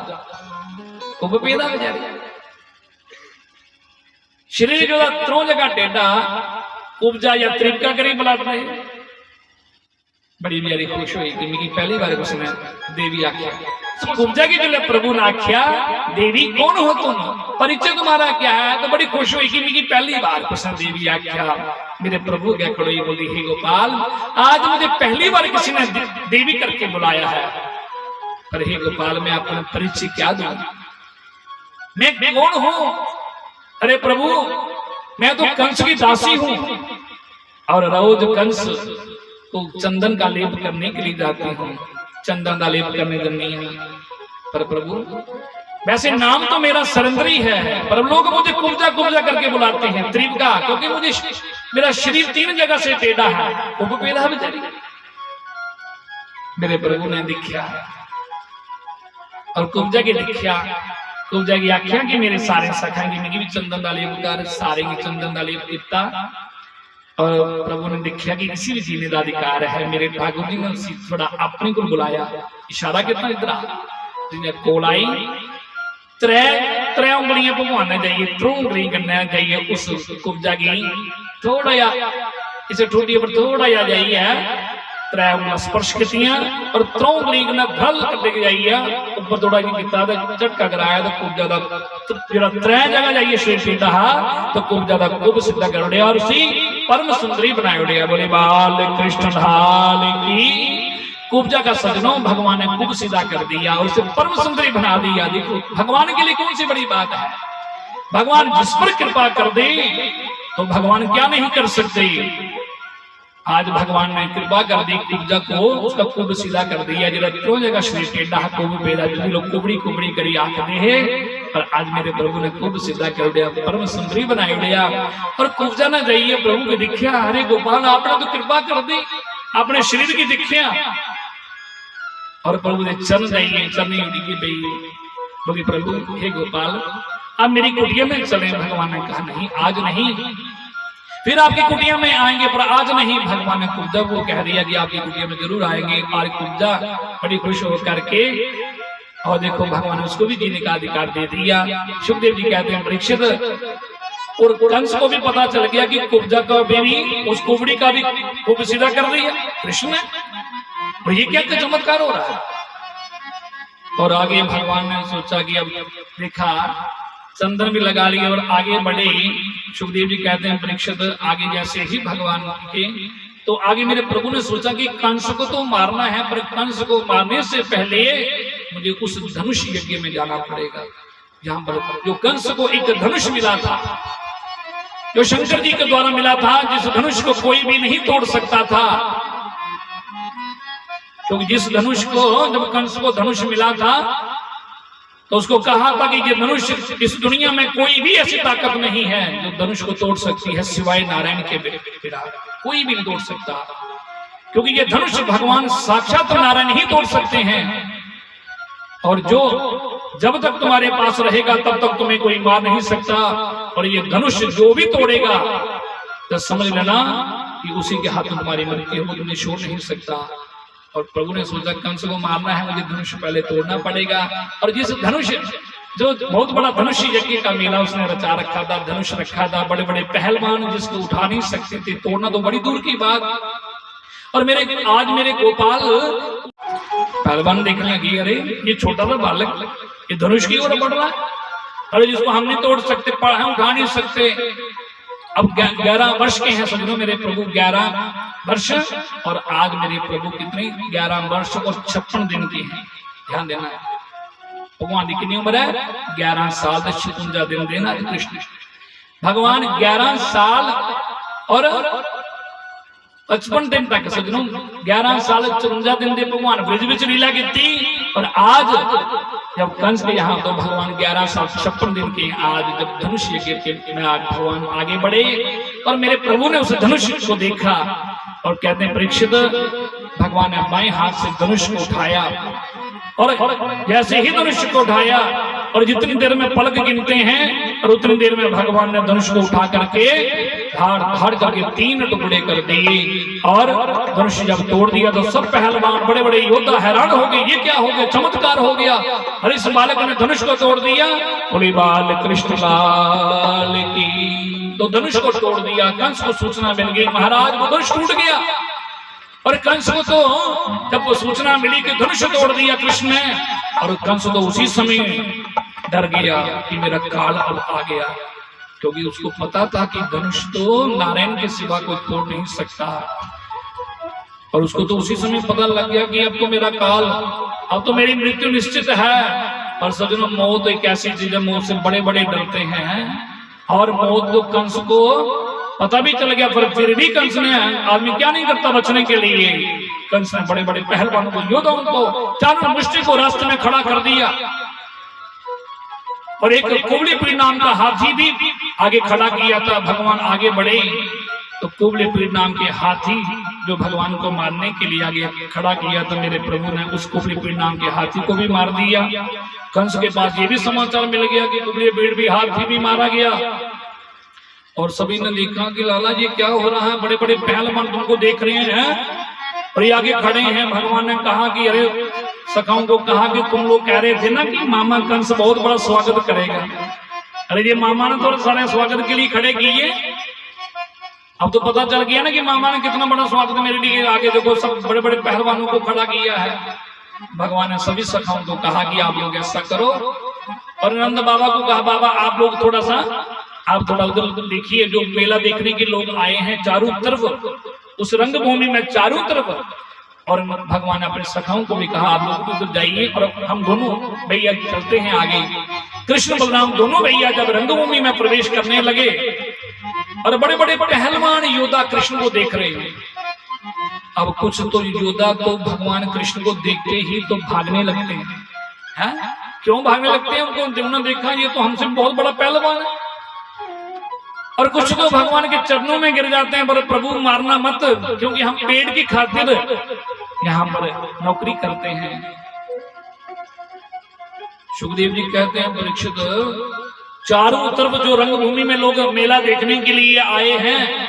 कुब पेदा बेचारी शरीर जो त्रों जगह टेढ़ा कुब्जा या त्रिवका करी बुलाते बड़ी मेरी खुश हुई कि मेरी पहली बार उसने देवी आख्या। तो कुब्जा की जो प्रभु ने आख्या देवी कौन हो तुम, परिचय तुम्हारा क्या है, तो बड़ी खुश हुई कि मेरी पहली बार उसने देवी आख्या। मेरे प्रभु क्या कड़ोई बोली हे गोपाल आज मुझे पहली बार किसी ने देवी करके बुलाया है, पर हे गोपाल मैं अपना परिचय क्या दूं, मैं कौन हूं। अरे प्रभु मैं तो कंस की दासी हूं और रोज कंस को चंदन का लेप करने के लिए जाती हूँ, चंदन का लेप करने जन्नी है। पर प्रभु वैसे नाम तो मेरा सरेंद्री है पर लोग मुझे कुब्जा कुब्जा करके बुलाते हैं त्रिवका क्योंकि मुझे मेरा शरीर 3 जगह से टेढ़ा है वो पेड़ा बेचारी। मेरे प्रभु ने दिखा और कुब्जा की दिखा कुब्जा की आख्या कि मेरे सारे सखा की मेरी भी चंदन का लेप कर सारे की चंदन का लेप किया और प्रभु ने देखा कि किसी भी जीने का अधिकार है। मेरे ठाकुर जी ने उसी थोड़ा अपने को बुलाया इशारा कितना इधर जिन्हें कोल आई त्रै उंगलियां भगवान ने जाइए त्रों उंगली करना जाइए उस कुब्जा की थोड़ा या इसे ठोडी पर थोड़ा या जाइए त्रै उंगलियां स्पर्श कितियां और त्रों उंगली ने धल करके जाइए ऊपर थोड़ा जी किता ते झटका कराया तो कुब्जा दा जेड़ा त्रै जगह जाइए शेर सीधा तो कुब्जा दा कुब सीधा कर उड़िया और उसी परम सुंदरी बनाए उड़िया। बोले बाल कृष्ण ढाल की कुब्जा का सजनों भगवान ने कुब सीधा कर दिया और उसे परम सुंदरी बना दिया। देखो भगवान के लिए कौन सी बड़ी बात है। भगवान जिस पर कृपा कर दे तो भगवान क्या नहीं कर सकते। आज भगवान ने कृपा कर दी कुब्जा को, उसका कुब सीधा कर दिया। जरा क्यों जगह श्री टेढ़ा कुब बेदा जो लोग कुबड़ी कुबड़ी करी आखते हैं, पर आज मेरे प्रभु ने कुब सीधा कर दिया, परम सुंदरी बनाई दिया। और कुब्जा ना जाइए प्रभु की दिखिया, अरे गोपाल आपने तो कृपा कर दी, अपने शरीर की दिखिया। और प्रभु ने चरण जाइए, चरनी की बोली प्रभु हे गोपाल आप मेरी कुटिया में चले। भगवान ने कहा नहीं आज नहीं, फिर आपकी कुटिया में आएंगे पर आज नहीं। भगवान ने कुब्जा को कह दिया कि आपकी कुटिया में जरूर आएंगे। और कुब्जा बड़ी खुश होकर के, और देखो भगवान ने उसको भी जीने का अधिकार दे दिया। सुखदेव जी कहते हैं परीक्षित और कंस को भी पता चल गया कि कुब्जा का भी उस कुबड़ी का भी कुब सीधा कर दिया कृष्ण ने। और ये क्या चमत्कार हो रहा है। और आगे भगवान ने सोचा कि अब देखा चंदन भी लगा लिया और आगे बढ़े। सुखदेव जी कहते हैं परीक्षित आगे जैसे ही भगवान के, तो आगे मेरे प्रभु ने सोचा कि कंस को तो मारना है, पर कंस को मारने से पहले मुझे उस धनुष यज्ञ में जाना पड़ेगा जहां पर जो कंस को एक धनुष मिला था, जो शंकर जी के द्वारा मिला था, जिस धनुष को कोई भी नहीं तोड़ सकता था। क्योंकि जिस धनुष को जब कंस को धनुष मिला था तो उसको कहा था कि ये धनुष इस दुनिया में कोई भी ऐसी ताकत नहीं है जो धनुष को तोड़ सकती है सिवाय नारायण के बिना, कोई भी नहीं तोड़ सकता। क्योंकि ये धनुष भगवान साक्षात नारायण ही तोड़ सकते हैं। और जो जब तक तुम्हारे पास रहेगा तब तक तुम्हें कोई मार नहीं सकता। और ये धनुष जो भी तोड़ेगा तो समझ लेना कि उसी के हाथों तुम्हारी मृत्यु हो, तुम्हें छोड़ नहीं सकता। और प्रभु ने सोचा कंस को मारना है, मुझे धनुष पहले तोड़ना पड़ेगा। और जिस धनुष जो बहुत बड़ा धनुष यज्ञ का मेला उसने रचा रखा था, धनुष रखा था, बड़े बड़े पहलवान जिसको उठा नहीं सकते थे, तोड़ना तो बड़ी दूर की बात। और आज मेरे गोपाल पहलवान देखने लगी, अरे ये छोटा सा बालक ये धनुष की ओर बढ़ रहा है, अरे जिसको हम नहीं तोड़ सकते, उठा नहीं सकते। अब 11 वर्ष के हैं समझो मेरे प्रभु, 11 वर्ष। और आज मेरे प्रभु कितने 11 वर्ष और 56 दिन के हैं। ध्यान देना है भगवान की कितनी उम्र है, 11 साल 56 दिन देना कृष्ण भगवान 11 साल और 55 दिन तक सजनों 11 साल 54 दिन दे भगवान ब्रिज विच लीला की। और आज जब कंस के यहाँ तो भगवान 11 साल 56 दिन के आज जब धनुष यज्ञ में आज भगवान आगे बढ़े और मेरे प्रभु ने उस धनुष को देखा और कहते हैं परीक्षित भगवान ने बाएं हाथ से धनुष को उठाया और जैसे ही धनुष को उठाया और जितनी देर में पलक गिनते हैं और उतनी देर में भगवान ने धनुष को उठा करके धाड़ धाड़ करके 3 टुकड़े कर दिए। और धनुष जब तोड़ दिया तो सब पहलवान बड़े बड़े योद्धा हैरान हो गए, ये क्या हो गया, चमत्कार हो गया। और इस बालक ने धनुष को तोड़ दिया, बोली बाल कृष्ण लाल की। तो धनुष को तोड़ दिया। कंस को सूचना मिल गई महाराज वो धनुष टूट गया। और कंस को तो जब वो सूचना मिली कि धनुष तोड़ दिया कृष्ण ने, और कंस तो उसी समय डर गया कि मेरा काल अब आ गया, क्योंकि उसको पता था कि धनुष तो नारायण के सिवा कोई तोड़ नहीं सकता। और उसको तो उसी समय पता लग गया कि अब तो मेरा काल, अब तो मेरी मृत्यु निश्चित है। और सजनों मौत एक ऐसी चीज है, मौत से बड़े बड़े डरते हैं। और मौत तो कंस को पता भी चल गया, पर फिर भी कंस ने, आदमी क्या नहीं करता बचने के लिए, कंस ने बड़े बड़े पहलवानों को, योद्धाओं को, चारों मुष्टि को रास्ते में खड़ा कर दिया। और एक कुबलीपुरी नाम का हाथी भी आगे खड़ा किया था। भगवान आगे बढ़े तो कुबलीपुरी नाम के हाथी जो भगवान को मारने के लिए आगे खड़ा किया था, मेरे प्रभु ने उस कुबलीपुरी नाम के हाथी को भी मार दिया। कंस के पास ये भी समाचार मिल गया कि कुबलीपुरी भी हाथी भी मारा गया। और सभी ने देखा कि लाला जी क्या हो रहा है, बड़े बड़े पहलवान तुमको देख रहे हैं और ये आगे खड़े हैं। भगवान ने कहा कि अरे सखाओं को कहा कि तुम लोग कह रहे थे ना कि मामा कंस बहुत बड़ा स्वागत करेगा, अरे ये मामा ने तो सारे स्वागत के लिए खड़े किए। अब तो पता चल गया ना कि मामा ने कितना बड़ा स्वागत मेरे लिए, आगे देखो सब बड़े बड़े पहलवानों को खड़ा किया है। भगवान ने सभी सखाओं को कहा कि आप लोग ऐसा करो। और नंद बाबा को कहा बाबा आप लोग थोड़ा सा आप थोड़ा उधर देखिए, जो मेला देखने के लोग आए हैं चारों तरफ, उस रंगभूमि में चारों तरफ और भगवान ने अपने सखाओं को भी कहा आप लोग उधर जाइए और हम दोनों भैया चलते हैं आगे। कृष्ण बलराम दोनों भैया जब रंगभूमि में प्रवेश करने लगे और बड़े बड़े पहलवान योद्धा कृष्ण को देख रहे हैं। अब कुछ तो योद्धा तो भगवान कृष्ण को देखते ही तो भागने लगते हैं। क्यों भागने लगते हैं? उनको उन्होंने देखा ये तो हमसे बहुत बड़ा पहलवान है। और कुछ तो भगवान के चरणों में गिर जाते हैं, पर प्रभु मारना मत, क्योंकि हम पेट की खातिर यहाँ पर नौकरी करते हैं। सुखदेव जी कहते हैं परीक्षित, चारों तरफ जो रंगभूमि में लोग मेला देखने के लिए आए हैं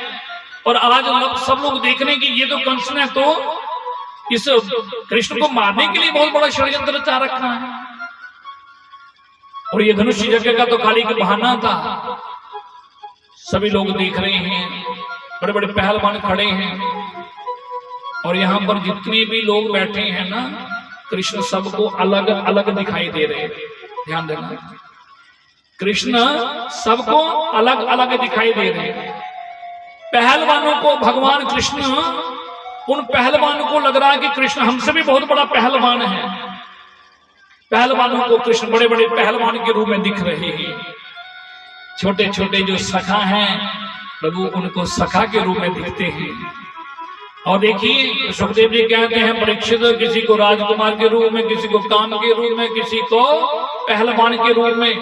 और आज सब लोग देखने की, ये तो कंस ने तो इस कृष्ण को मारने के लिए बहुत बड़ा षड्यंत्र रचा रखा है। और ये धनुष यज्ञ का तो खाली एक बहाना था। सभी लोग देख रहे हैं, बड़े बड़े पहलवान खड़े हैं और यहाँ पर जितने भी लोग बैठे हैं ना, कृष्ण सबको अलग अलग दिखाई दे रहे हैं। ध्यान देना, कृष्ण सबको अलग अलग दिखाई दे रहे हैं। पहलवानों को भगवान कृष्ण, उन पहलवानों को लग रहा है कि कृष्ण हमसे भी बहुत बड़ा पहलवान है। पहलवानों को कृष्ण बड़े बड़े पहलवान के रूप में दिख रहे हैं। छोटे छोटे जो सखा हैं प्रभु उनको सखा के रूप में दिखते हैं। और देखिए सुखदेव जी कहते हैं परीक्षित, किसी को राजकुमार के रूप में, किसी को काम के रूप में, किसी को पहलवान के रूप में।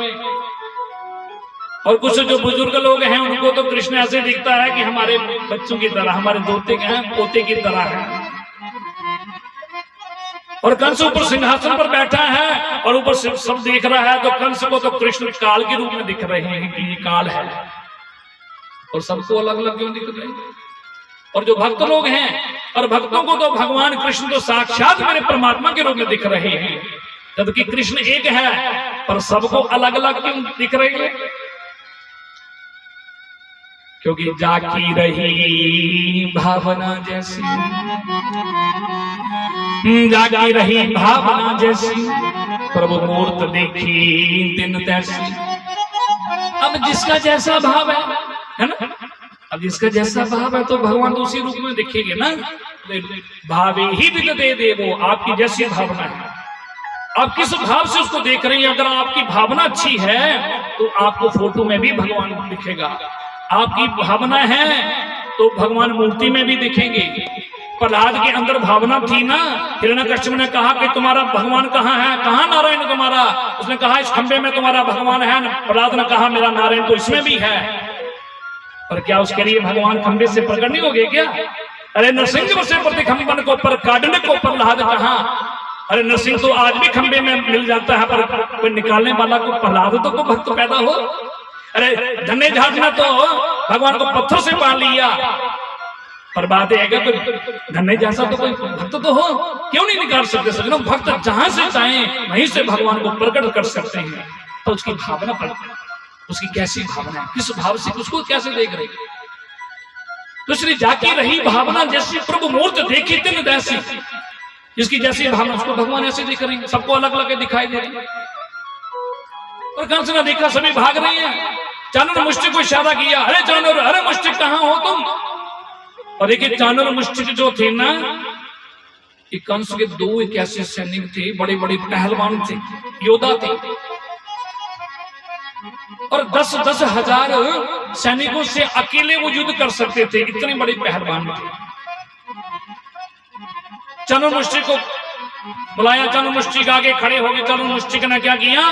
और कुछ जो बुजुर्ग लोग हैं उनको तो कृष्ण ऐसे दिखता है कि हमारे बच्चों की तरह, हमारे दोते हैं पोते की तरह है। और कंस ऊपर सिंहासन पर बैठा है और ऊपर सब देख रहा है, तो कंस को तो कृष्ण काल के रूप में दिख रहे हैं कि ये काल है। और सबको अलग अलग क्यों दिख रहे हैं? और जो भक्त लोग हैं और भक्तों को तो भगवान कृष्ण तो साक्षात मेरे परमात्मा के रूप में दिख रहे हैं, जबकि कृष्ण एक है, पर सबको अलग अलग क्यों दिख रहे हैं? क्योंकि जाकी रही भावना जैसी, जागी रही भावना जैसी, प्रभु मूर्त देखी दिन तैसी। अब जिसका जैसा भाव है ना, अब जिसका जैसा भाव है तो भगवान तो उसी रूप में दिखेंगे ना। भावे ही विद दे देवो, आपकी जैसी भावना है, आप किस भाव से उसको देख रही हैं। अगर आपकी भावना अच्छी है तो आपको फोटो में भी भगवान दिखेगा। आपकी भावना है तो भगवान मूर्ति में भी दिखेंगे। प्रहलाद के अंदर भावना थी ना, हिरण्यकश्यप ने कहा कि तुम्हारा भगवान कहाँ है, कहाँ नारायण तुम्हारा? उसने कहा इस खंबे में तुम्हारा भगवान है। प्रहलाद ने कहा मेरा नारायण तो इसमें भी है। पर क्या उसके लिए भगवान खंबे से प्रकट नहीं हो गए क्या? अरे नरसिंह से प्रति खंबन को पर काटने को प्रहलाद कहा। अरे नरसिंह तो आज भी खंबे में मिल जाता है, पर कोई निकालने वाला को प्रहलाद तो भक्त पैदा हो। अरे धन्य झाट ने तो भगवान को पत्थर से बांध लिया, पर बात है कि धन्य जैसा तो कोई भक्त तो हो, क्यों नहीं निकाल सकते? सजनों, भक्त जहां से चाहें वहीं से भगवान को प्रकट कर सकते हैं। तो उसकी भावना पर, उसकी कैसी भावना है, किस भाव से उसको कैसे देख रही। दूसरी जाकी रही भावना जैसी, प्रभु मूर्त देखी तिन तैसी। जिसकी जैसी भावना उसको भगवान ऐसे दिख रही है, सबको अलग अलग दिखाई दे रही है। और कंस ने देखा सभी भाग रही हैं। चाणूर मुष्टिक को इशारा किया, अरे चाणूर, अरे मुष्टिक कहाँ हो तुम? और देखिए चाणूर मुष्टिक जो थे ना, ये कंस के दो एक ऐसे सैनिक थे, बड़े बड़े पहलवान थे, योद्धा थे, और 10-10 हजार सैनिकों से अकेले वो युद्ध कर सकते थे, इतने बड़े पहलवान थे। चाणूर मुष्टिक को बुलाया, चाणूर मुष्टिक आगे खड़े हो गए। चाणूर मुष्टिक ने क्या किया?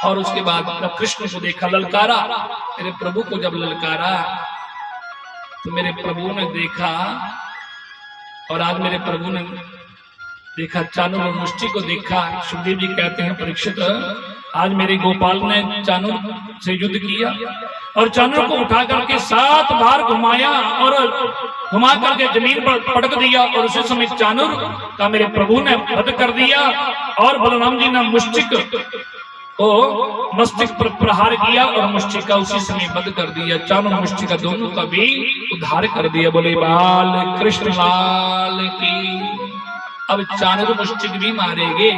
और उसके बाद जब कृष्ण को देखा, ललकारा, मेरे प्रभु को जब ललकारा तो मेरे प्रभु ने देखा, और आज मेरे प्रभु ने देखा, चाणूर और मुष्टि को देखा। सुखदेव जी कहते हैं परीक्षित, आज मेरे गोपाल ने चाणूर से युद्ध किया और चाणूर को उठा करके 7 बार घुमाया और घुमा करके जमीन पर पटक दिया, और उसी समय चाणूर का मेरे प्रभु ने वध कर दिया। और बलराम जी ने मुष्टिक को मस्तिष्क पर प्रहार किया और मुष्टिक का उसी समय वध कर दिया। चाणूर मुष्टिक का दोनों का भी उद्धार कर दिया। बोले बाल कृष्ण लाल की। अब चाणूर मुष्टिक भी मारेंगे,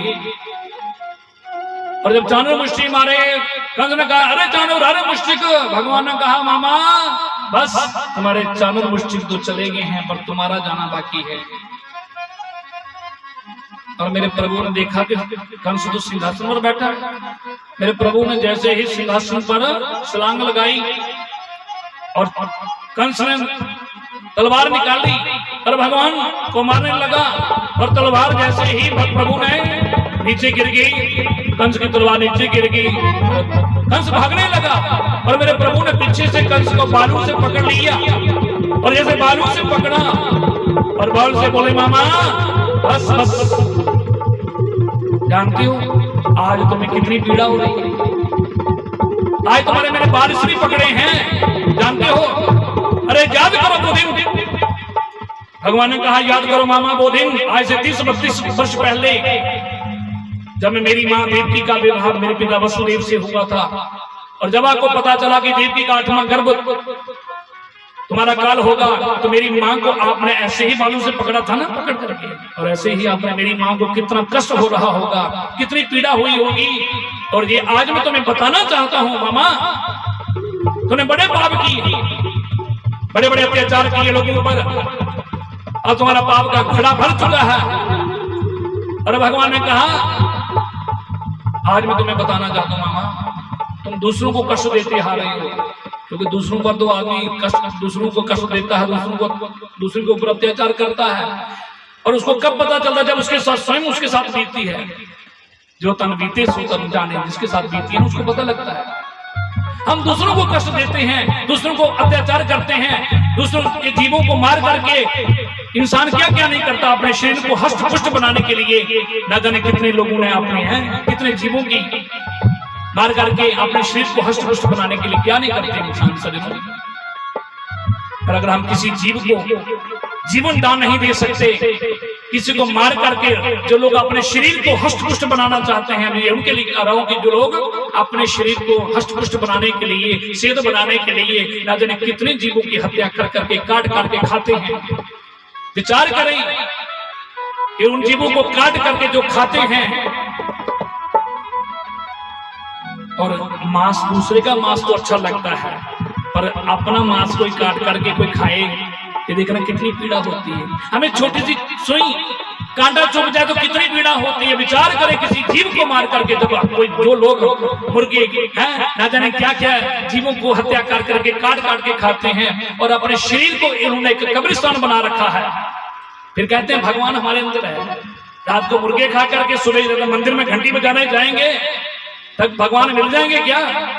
और जब चाणूर मुष्टिक मारे, कंस ने कहा अरे चाणूर, अरे मुष्टिक। भगवान ने कहा मामा बस तुम्हारे चाणूर मुष्टिक तो चले गए हैं, पर तुम्हारा जाना बाकी है। और मेरे प्रभु ने देखा कि कंस तो सिंहासन पर बैठा है। मेरे प्रभु ने जैसे ही सिंहासन पर छलांग लगाई और कंस ने तलवार निकाल ली और भगवान को मारने लगा, और तलवार जैसे ही प्रभु ने नीचे गिर गई, कंस की तलवार नीचे गिर गई, कंस भागने लगा और मेरे प्रभु ने पीछे से कंस को बालू से पकड़ लिया और जैसे बालू से पकड़ा और बाल से बोले मामा बस बस, जानती हो आज तुम्हें कितनी पीड़ा हो रही है, आज तुम्हारे मेरे बाल भी पकड़े हैं, जानते हो, अरे याद करो वो दिन। भगवान ने कहा याद करो मामा वो दिन, आज से 30-32 वर्ष पहले जब मेरी माँ देवकी का विवाह मेरे पिता वसुदेव से हुआ था, और जब आपको पता चला कि देवकी का 8वां गर्भ तुम्हारा काल होगा, तो मेरी माँ को आपने ऐसे ही बालों से पकड़ा था ना, पकड़ करके, और ऐसे ही आपने मेरी माँ को कितना कष्ट हो रहा होगा, कितनी पीड़ा हुई होगी, और ये आज मैं तुम्हें बताना चाहता हूँ मामा, तूने बड़े पाप किए, बड़े बड़े अत्याचार किए लोगों पर, अब तुम्हारा पाप का घड़ा भर चुका है। और भगवान ने कहा आज मैं तुम्हें बताना चाहता हूँ मामा, तुम दूसरों को कष्ट देते आ रहे हो, क्योंकि दूसरों पर तो आदमी कष्ट, दूसरों को कष्ट देता है, दूसरों के ऊपर अत्याचार करता है, और उसको कब पता चलता है जब उसके साथ स्वयं उसके साथ बीतती है। जो तन बीते सो तन जाने, जिसके साथ बीती है उसको पता लगता है। हम दूसरों को कष्ट देते हैं, दूसरों को अत्याचार करते हैं, दूसरों के जीवों को मार करके इंसान क्या क्या नहीं करता अपने शरीर को हष्ट पुष्ट बनाने के लिए। न जाने कितने लोगों ने अपने हैं, कितने जीवों की मार करके अपने शरीर को हष्ट पुष्ट बनाने के लिए क्या नहीं करते इंसान सज्जनों। पर अगर हम किसी जीव को जीवन दान नहीं दे सकते, किसी को मार करके जो लोग अपने शरीर को हष्ट पुष्ट बनाना चाहते हैं, मैं उनके लिए कह रहा हूं कि जो लोग अपने शरीर को हष्ट पुष्ट बनाने के लिए, सेहत बनाने के लिए न जाने कितने जीवों की हत्या कर करके काट काट के खाते हैं। विचार करें कि उन जीवों को काट करके जो खाते हैं, और मांस, दूसरे का मांस तो अच्छा लगता है, पर अपना मांस कोई काट करके कोई खाए, ये देखना कितनी पीड़ा होती है। हमें छोटी सी सुई कांटा चुभ जाए तो कितनी पीड़ा होती है। विचार करें किसी जीव को मार करके, जब कोई जो लोग मुर्गे हैं ना जाने क्या क्या जीवों को हत्या कर करके काट काट के खाते हैं, और अपने शरीर को इन्होंने एक कब्रिस्तान बना रखा है। फिर कहते हैं भगवान हमारे अंदर है। रात को मुर्गे खा करके सुबह मंदिर में घंटी बजाने जाएंगे तब भगवान मिल जाएंगे क्या?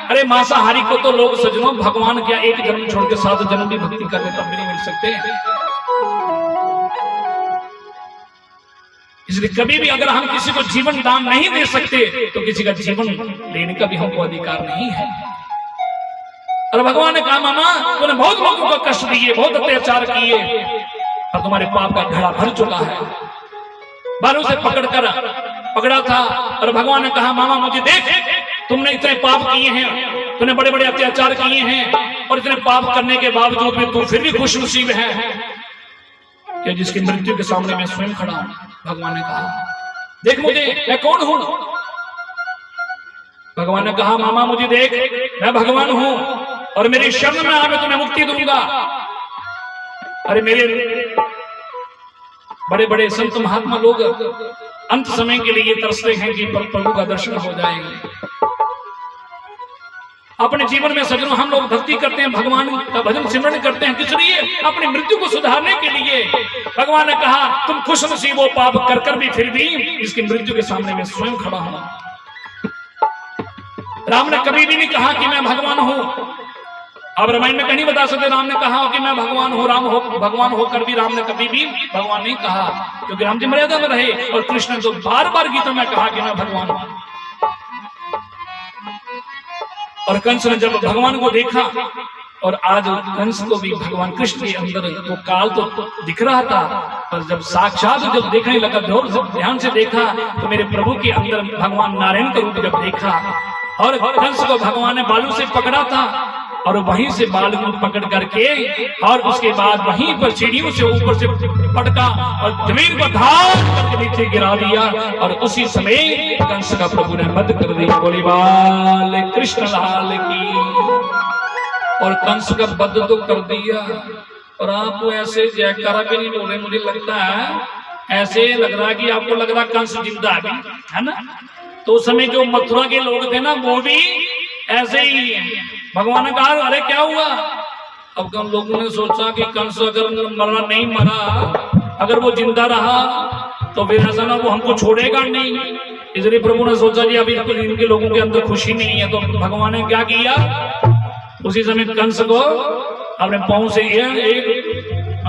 अरे मांसाहारी को तो लोग सज्जनों भगवान क्या एक जन्म छोड़ के 7 जन्म की भक्ति करने तब भी नहीं मिल सकते। इसलिए कभी भी अगर हम किसी को जीवन दान नहीं दे सकते तो किसी का जीवन लेने का भी हमको अधिकार नहीं है। और भगवान ने कहा मामा तूने बहुत लोगों को कष्ट दिए, बहुत अत्याचार किए, और तुम्हारे पाप का घड़ा भर चुका है। बालों से पकड़ा था, और भगवान ने कहा मामा मुझे देख, तुमने इतने पाप किए हैं, तुमने बड़े बड़े अत्याचार किए हैं, और इतने पाप करने के बावजूद भी तू फिर भी खुश नसीब है कि जिसकी मृत्यु के सामने मैं स्वयं खड़ा हूं। भगवान ने कहा देख मुझे, मैं कौन हूं? भगवान ने कहा मामा मुझे देख, मैं भगवान हूं, और मेरी शरण में आ मैं तुम्हें मुक्ति दूंगा। अरे मेरे बड़े बड़े संत महात्मा लोग अंत समय के लिए तरसते हैं कि प्रभु का दर्शन हो जाएंगे। अपने जीवन में सज्जनों हम लोग भक्ति करते हैं, भगवान का भजन सिमरन करते हैं, किस लिए? अपनी मृत्यु को सुधारने के लिए। भगवान ने कहा तुम खुश नसीब हो पाप कर कर भी, फिर भी इसकी मृत्यु के सामने मैं स्वयं खड़ा हूं। राम ने कभी भी नहीं कहा कि मैं भगवान हूं। आप रामायण में कहीं बता सकते राम ने कहा कि मैं भगवान हूं। भगवान होकर भी राम ने कभी भी भगवान नहीं कहा, क्योंकि राम जी मर्यादा में रहे। और कृष्ण ने तो बार बार गीता में कहा कि मैं भगवान हूं। और कंस ने जब भगवान को देखा, और आज कंस को भी भगवान कृष्ण के अंदर वो काल तो दिख रहा था, पर जब साक्षात जब देखने लगा, ध्यान से देखा, तो मेरे प्रभु के अंदर भगवान नारायण का रूप जब देखा, और कंस को भगवान ने बालू से पकड़ा था, और वहीं से बाल को पकड़ करके और उसके बाद वहीं पर सीढ़ियों से ऊपर से पटका और जमीन पर धार करके नीचे गिरा दिया। और उसी समय कंस का प्रभु ने वध कर दिया। बोली बाल कृष्ण लाल की। और कंस का वध तो कर दिया, और आप ऐसे जयकारा भी नहीं बोले। मुझे लगता है ऐसे लग रहा कि आपको लग रहा कंस जिंदा है ना। तो उस समय जो मथुरा के लोग थे ना वो भी ऐसे ही भगवान ने कहा अरे क्या हुआ। अब हम लोगों ने सोचा कि कंस अगर मरा नहीं मरा, अगर वो जिंदा रहा तो फिर ऐसा ना वो हमको छोड़ेगा नहीं। इसलिए प्रभु ने सोचा जी अभी इनके लोगों के अंदर खुशी नहीं है। तो भगवान ने क्या किया, उसी समय कंस को अपने पाँव से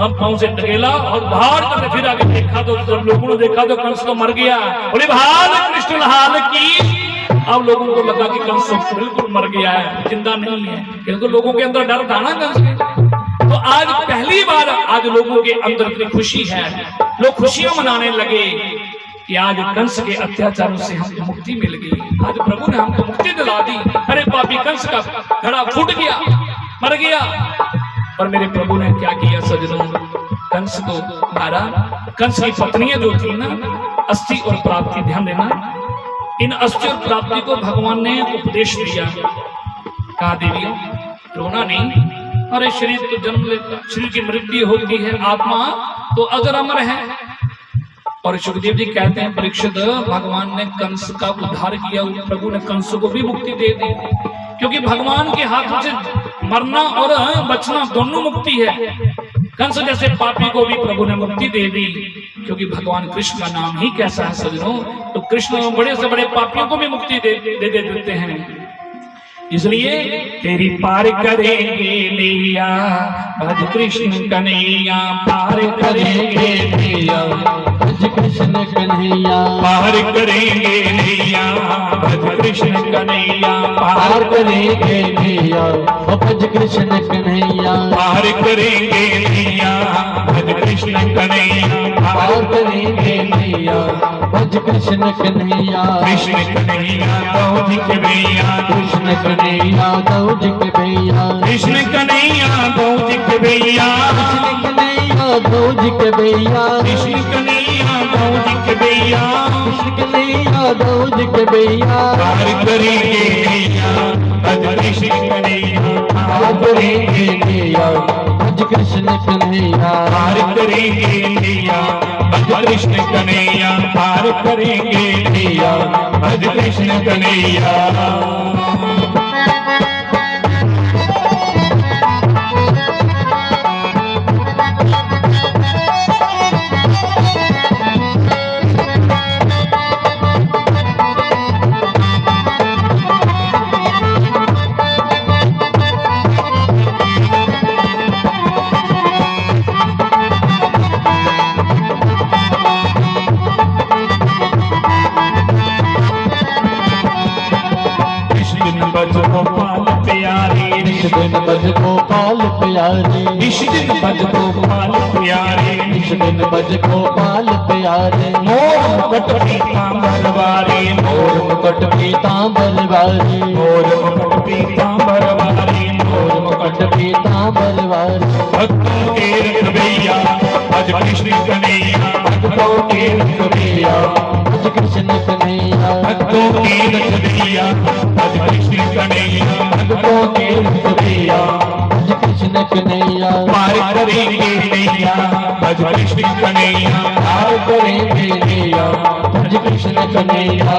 पाँव से धकेला और बाहर करके फिर आगे देखा तो सब लोगों ने देखा तो कंस तो मर गया। बोले भाल कृष्ण हाल की। अब लोगों को लगा कि कंस तो बिल्कुल मर गया है, जिंदा नहीं है, क्योंकि लोगों के अंदर डर था ना कंस के। तो आज पहली बार आज लोगों के अंदर इतनी खुशी है, लोग खुशियां मनाने लगे कि आज कंस के अत्याचारों से हमको मुक्ति मिल गई। आज प्रभु ने हमको मुक्ति दिला दी। अरे पापी कंस का घड़ा फूट गया, मर गया। और मेरे प्रभु ने क्या किया सज्जनों, कंस को मारा। कंस की पत्नियां जो थी ना, अस्थि और प्राप्ति, ध्यान देना, इन अस्थि और प्राप्ति को भगवान ने उपदेश दिया। कहा देवियों रोना नहीं, अरे शरीर तो जन्म लेता, शरीर की मृत्यु होती है, आत्मा तो अजर अमर है। और सुखदेव जी कहते हैं परीक्षित भगवान ने कंस का उद्धार किया, प्रभु ने कंस को भी मुक्ति दे दी, क्योंकि भगवान के हाथ से मरना और बचना दोनों मुक्ति है। कंस जैसे पापी को भी प्रभु ने मुक्ति दे दी, क्योंकि भगवान कृष्ण का नाम ही कैसा है सज्जनों। तो कृष्ण बड़े से बड़े पापियों को भी मुक्ति दे देते हैं। इसलिए तेरी पार करेंगे नैया, भज कृष्ण कन्हैया, पार करेंगे नैया, भज कृष्ण कन्हैया, पार करेंगे नैया, भज कृष्ण कन्हैया, पार करेंगे नैया, भज कृष्ण कन्हैया, पार करेंगे नैया, भज कृष्ण कन्हैया, पार करेंगे नैया, भज कृष्ण कन्हैया, कृष्ण कन्हैया दौड़ के भैया, कृष्ण कन्हैया दौड़ के भैया, कृष्ण कन्हैया दौड़ के भैया, कृष्ण कन्हैया दौड़ के भैया, कृष्ण कन्हैया दौड़ के भैया, कृष्ण कन्हैया दौड़ के भैया, पार करेंगे नैया, भज कृष्ण कन्हैया, पार करेंगे नैया, भज कृष्ण कन्हैया, पार करेंगे नैया, भज कृष्ण कन्हैया, पार करेंगे नैया, भज कृष्ण कन्हैया। इस दिन बज गोपाल प्यारे, इस दिन बज गोपाल प्यारे, इस दिन बज गोपाल प्यारे, मोर मुकुट पीतांबर वारे, मोर मुकुट पीतांबर वारे, मोर मुकुट पीतांबर वारे, मोर मुकुट पीतांबर वारे, भक्तों के रखवैया, भज कृष्ण कन्हैया, भक्तों के रखवैया, भज कृष्ण कन्हैया, भक्तों के रखवैया, भज कृष्ण कन्हैया, भक्तों के रखवैया, भज कृष्ण कन्हैया, पार करेंगे नैया, भज कृष्ण कन्हैया, पार करेंगे नैया, भज कृष्ण कन्हैया।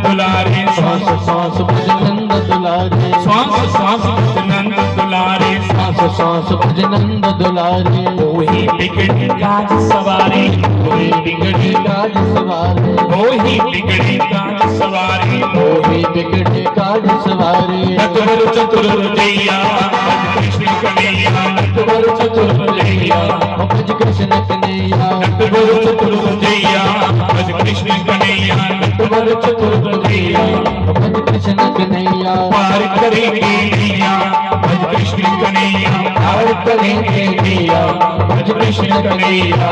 दुलारे, श्वास श्वास भज नंद दुलारे, श्वास श्वास नंद दुलारे, श्वास श्वास भज नंद दुलारे, वही बिगड़ी काज सवारे, कोई बिगड़े काज सवारे, वही बिगड़ी काज सवारे, कोई बिगड़े काज सवारे, नटवर चतुर्दैया, भज कृष्ण कन्हैया, नटवर चतुर्दैया, भज कृष्ण कन्हैया, नटवर चतुर्दैया, भज कृष्ण कन्हैया, नटवर चतुर्दैया, भज कृष्ण कन्हैया, पार करेंगे नैया, भज कृष्ण कन्हैया, पार करेंगे नैया, भज कृष्ण कन्हैया।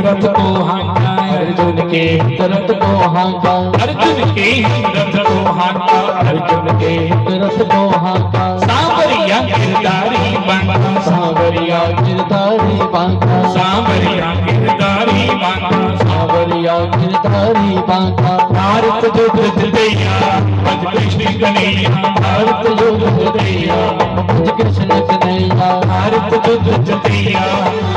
रथ को हांका, अर्जुन के रथ को हांका, अर्जुन के रथ को हांका, अर्जुन के रथ को हांका, सांवरिया गिरधारी बांका, सांवरिया गिरधारी बांका, सांवरिया गिरधारी बांका, सांवरिया गिरधारी बांका, भारत जो ब्रज दैया भज कृष्ण कन्हैया, भारत जो ब्रज दैया भज कृष्ण कन्हैया, भारत जो ब्रज दैया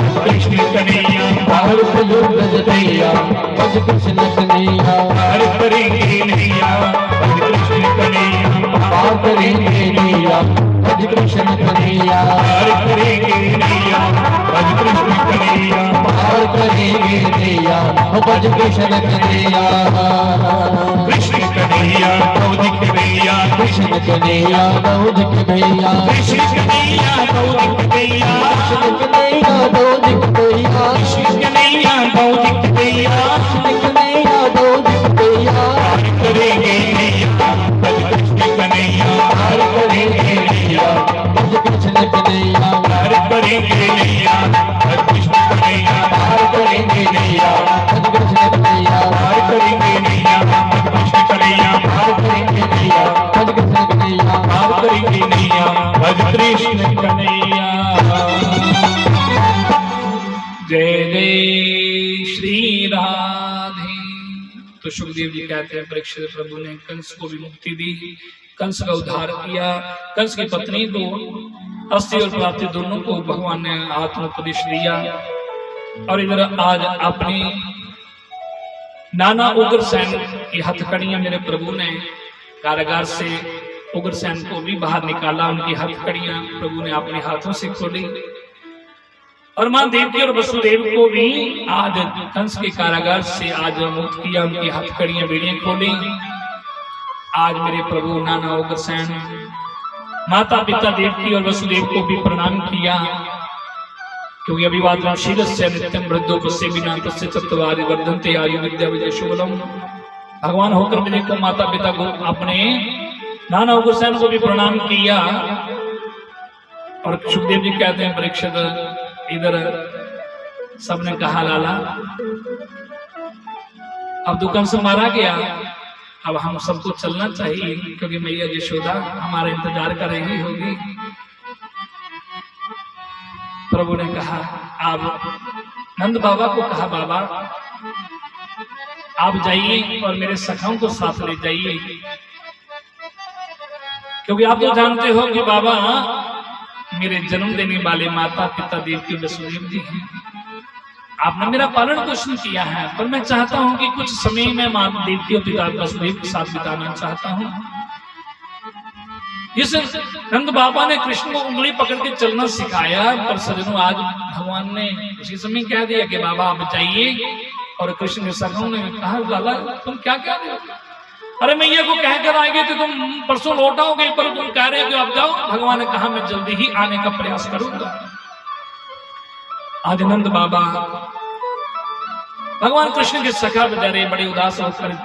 भज कृष्ण कन्हैया, भारत जो ब्रज दैया भज कृष्ण कन्हैया, पार करेंगे नैया भज कृष्ण कन्हैया, पार करेंगे नैया भज कृष्ण कन्हैया, पार करेंगे नैया भज कृष्ण कन्हैया, पार करेंगे नैया भज कृष्ण कन्हैया, कृष्ण कन्हैया कौदिक भैया, कृष्ण कन्हैया कौदिक भैया, कृष्ण कन्हैया कौदिक भैया, कृष्ण कन्हैया कौदिक भैया, कृष्ण कन्हैया कौदिक भैया, कृष्ण कन्हैया कौदिक भैया, पार करेंगे नैया भज कृष्ण कन्हैया, पार करेंगे नैया भज कृष्ण कन्हैया, पार करेंगे नैया भज कृष्ण कन्हैया, पार करेंगे नैया भज कृष्ण कन्हैया, पार करेंगे नैया भज कृष्ण कन्हैया, पार करेंगे नैया भज कृष्ण कन्हैया, पार करेंगे नैया भज कृष्ण कन्हैया। जय जय श्री राधे। तो सुखदेव जी कहते हैं परीक्षित प्रभु ने कंस को भी मुक्ति दी, कंस का उद्धार किया, कंस की पत्नी को अस्थि और प्राप्ति दोनों को भगवान ने आत्मोपदेश दिया। और इधर आज अपनी नाना उग्रसेन की हथकड़ियां मेरे प्रभु ने कारागार से उग्रसेन को भी बाहर निकाला, उनकी हथकड़ियां प्रभु ने अपने हाथों से खोली। और मां देवकी और वसुदेव को भी आज कंस के कारागार से आज मुक्त किया, उनकी हथकड़ियां बेड़ियां खोली। आज मेरे प्रभु नाना उग्रसेन माता पिता देवकी और वसुदेव को भी प्रणाम किया, क्योंकि अभिवादन शीलस्य नित्यम वृद्धोपस्य विना तस्य चत्वारि वर्धन्ते आयु विद्या विजय शुभलम। भगवान होकर मेरे को माता पिता को अपने नाना उग्रसेन को भी प्रणाम किया। और सुखदेव जी कहते हैं परीक्षित इधर सबने कहा लाला अब दुकान से मारा गया, अब हम सबको चलना चाहिए, क्योंकि मैया यशोदा हमारा इंतजार कर रही होगी। प्रभु ने कहा आप नंद बाबा को कहा बाबा आप जाइए और मेरे सखाओं को साथ ले जाइए, क्योंकि आप तो जानते हो कि बाबा मेरे जन्म देने वाले माता पिता देवकी वसुदेव जी हैं। आपने मेरा पालन पोषण किया है, पर मैं चाहता हूं कि कुछ समय में मां देवकी और पिता वसुदेव के साथ बिताना चाहता हूं। इस नंद बाबा ने कृष्ण को उंगली पकड़ के चलना सिखाया, पर सजनों आज भगवान ने उसी समय कह दिया कि बाबा आप जाइए। और कृष्ण के सखाओं ने कहा लाला तुम क्या कह रहे हो? अरे मैया को कह कर आएंगे तो तुम परसों लौट आओगे, पर तुम कह रहे हो कि आप जाओ। भगवान ने कहा मैं जल्दी ही आने का प्रयास करूंगा। आज नंद बाबा भगवान कृष्ण के सखा बेचारे बड़े उदास होकर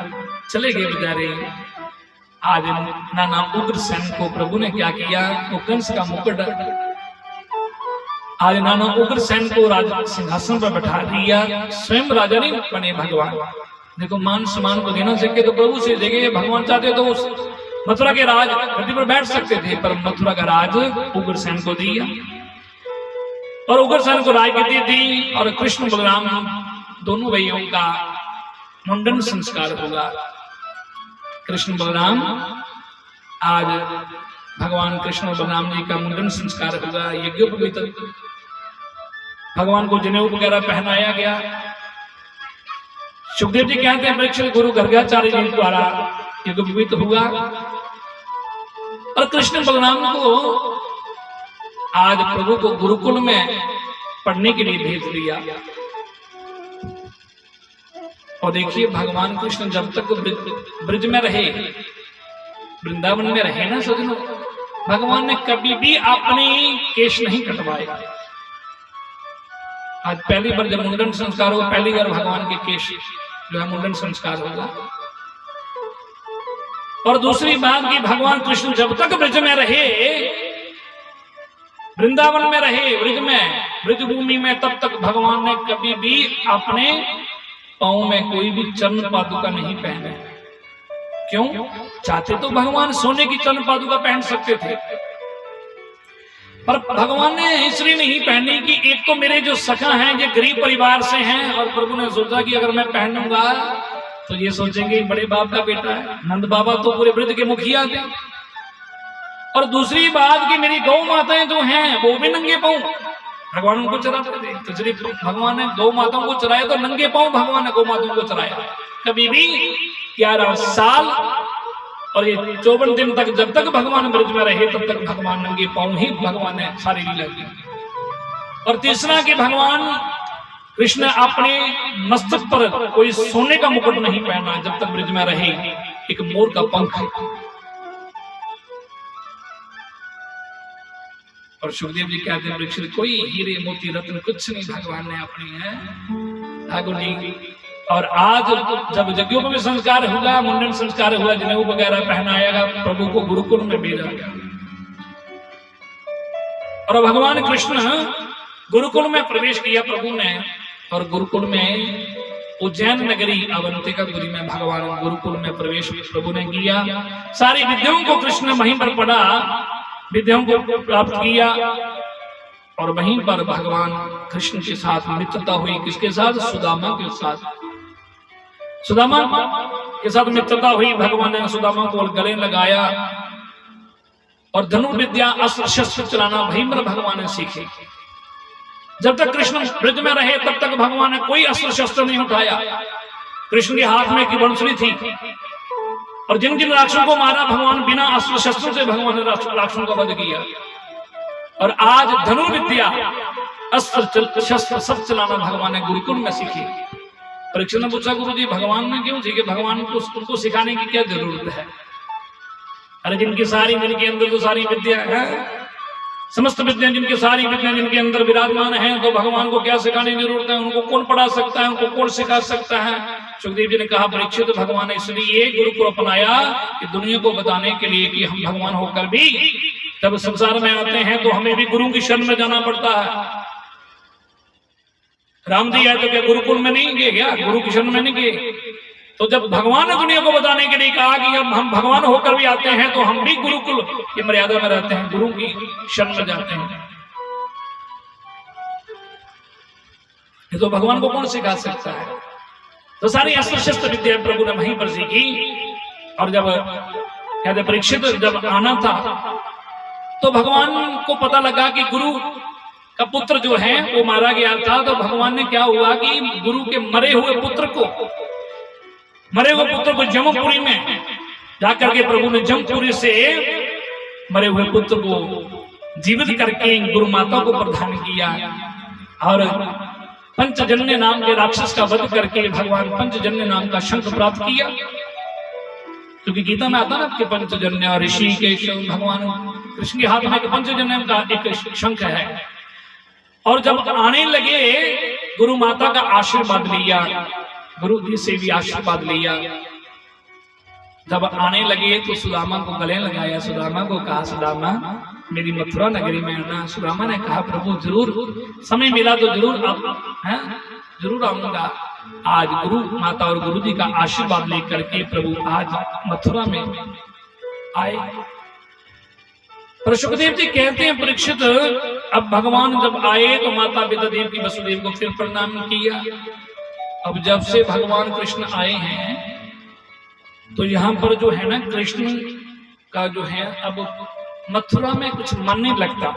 चले गए बेचारे। आज नाना उग्रसेन को प्रभु ने क्या किया, वो कंस का मुकुट आज नाना उग्रसेन को राज सिंहासन पर बैठा दिया। स्वयं राजा नहीं बने भगवान। देखो मान सम्मान को देना चाहिए तो प्रभु से जगह भगवान चाहते तो उस मथुरा के राज गद्दी पर बैठ सकते थे, पर मथुरा का राज उग्रसेन को दिया और उग्रसेन को राजगद्दी दी। और कृष्ण बलराम दोनों भाइयों का मुंडन संस्कार होगा। कृष्ण बलराम आज भगवान कृष्ण और बलराम जी का मुंडन संस्कार होगा। यज्ञोपवीत भगवान को जनेऊ वगैरह पहनाया गया। सुखदेव जी कहते हैं परीक्षित गुरु गर्गाचार्य जी द्वारा यज्ञोपवीत हुआ और कृष्ण बलराम को आज प्रभु को गुरुकुल में पढ़ने के लिए भेज दिया। और देखिए भगवान कृष्ण जब तक ब्रज में रहे, वृंदावन में रहे ना सजनों, भगवान ने कभी भी अपने केश नहीं कटवाए। आज पहली बार जब मुंडन संस्कार होगा, पहली बार भगवान के केश जो है मुंडन संस्कार होगा। और दूसरी बात कि भगवान कृष्ण जब तक ब्रज में रहे, वृंदावन में रहे, ब्रज में ब्रजभूमि में, तब तक भगवान ने कभी भी अपने पांव में कोई भी चरण पादुका नहीं पहने। क्यों? चाहते तो भगवान सोने की चरण पादुका पहन सकते थे, पर भगवान ने इसलिए नहीं पहनी कि एक तो मेरे जो सखा हैं ये गरीब परिवार से हैं, और प्रभु ने सोचा कि अगर मैं पहनूंगा तो ये सोचेंगे बड़े बाप का बेटा है। नंद बाबा तो पूरे ब्रज के मुखिया थे। और दूसरी बात कि मेरी गौ माताएं जो हैं वो भी नंगे पांव भगवान उनको चराते थे, तो इसलिए भगवान ने गौ माताओं को चराया, तो नंगे पांव भगवान ने गौ माताओं को चराया। कभी भी 11 साल और ये 54 दिन तक, जब तक भगवान ब्रज में रहे तब तक भगवान नंगे पांव ही भगवान ने सारी लीला की। और तीसरा कि भगवान कृष्ण अपने मस्तक पर कोई सोने का मुकुट नहीं पहना जब तक ब्रज में रहे, एक मोर का पंख। और सुखदेव जी कहते हैं परीक्षित कोई हीरे मोती रत्न कुछ नहीं भगवान ने अपनी है ठाकुर जी। और आज जब यज्ञों में संस्कार हुआ, मुंडन संस्कार हुआ, जनेऊ वगैरह पहनाया, प्रभु को गुरुकुल में भेजा गया। और भगवान कृष्ण गुरुकुल में प्रवेश किया प्रभु ने, और गुरुकुल में उज्जैन नगरी अवंतिकापुरी में भगवान गुरुकुल में प्रवेश प्रभु ने किया। सारी विद्याओं को कृष्ण वहीं पर पढ़ा, विद्याओं को प्राप्त किया, और वहीं पर भगवान कृष्ण के साथ मित्रता हुई। किसके साथ? सुदामा के साथ। सुदामा के साथ मित्रता हुई। भगवान ने सुदामा को गले लगाया, और धनुर्विद्या अस्त्र शस्त्र चलाना वहीं पर भगवान ने सीखे। जब तक कृष्ण ब्रज में रहे तब तक भगवान ने कोई अस्त्र शस्त्र नहीं उठाया। कृष्ण के हाथ में की बंसुरी थी, और जिन जिन राक्षसों को मारा भगवान बिना अस्त्र शस्त्रों से भगवान ने राक्षसों का वध किया। और आज धनुर्विद्या अस्त्र शस्त्र सब चलाना भगवान ने गुरुकुल में सीखी। परीक्षित ने पूछा गुरु जी भगवान ने क्यों सीखे? भगवान को उनको सिखाने की क्या जरूरत है? अरे जिनके अंदर तो सारी विद्या है, समस्त विद्या जिनके सारी विद्या जिनके अंदर विराजमान है, तो भगवान को क्या सिखाने की जरूरत है? उनको कौन पढ़ा सकता है? उनको कौन सिखा सकता है? सुखदेव जी ने कहा परीक्षित भगवान ने इसलिए गुरु को अपनाया कि दुनिया को बताने के लिए कि हम भगवान होकर भी जब संसार में आते हैं तो हमें भी गुरु की शरण में जाना पड़ता है। राम जी आए तो क्या गुरुकुल में नहीं गए? क्या गुरु की शरण में नहीं गए? तो जब भगवान ने दुनिया को बताने के लिए कहा कि अब हम भगवान होकर भी आते हैं तो हम भी गुरुकुल की मर्यादा में रहते हैं, गुरु की शरण में जाते हैं। ये तो भगवान को कौन सिखा सकता है? तो सारी अस्त्र शस्त्र विद्या प्रभु ने वहीं पर सीखी। और जब कहते परीक्षित जब आना था तो भगवान को पता लगा कि गुरु का पुत्र जो है वो मारा गया था। तो भगवान ने क्या हुआ कि गुरु के मरे हुए पुत्र को जमपुरी में जाकर के प्रभु ने जमपुरी से मरे हुए पुत्र को जीवित करके गुरु माता को प्रदान किया। और पंचजन्य नाम के राक्षस का वध करके भगवान पंचजन्य नाम का शंख प्राप्त किया। क्योंकि गीता में आता ना कि पंचजन्य और ऋषि के भगवान कृष्ण के हाथ में पंचजन्य का एक शंख है। और जब आने लगे गुरु माता का आशीर्वाद लिया, गुरु जी से भी आशीर्वाद लिया। जब आने लगे तो सुदामा को गले लगाया, सुदामा को कहा सुदामा मेरी मथुरा नगरी में आना। सुदामा ने कहा प्रभु जरूर, समय मिला तो जरूर आऊंगा। आज गुरु माता और गुरु जी का आशीर्वाद लेकर के प्रभु आज मथुरा में आए। पर सुखदेव जी कहते हैं परीक्षित अब भगवान जब आए तो माता पिता देव की वसुदेव को फिर प्रणाम किया। अब जब से भगवान कृष्ण आए हैं तो यहाँ पर जो है ना कृष्ण का जो है अब मथुरा में कुछ मन नहीं लगता,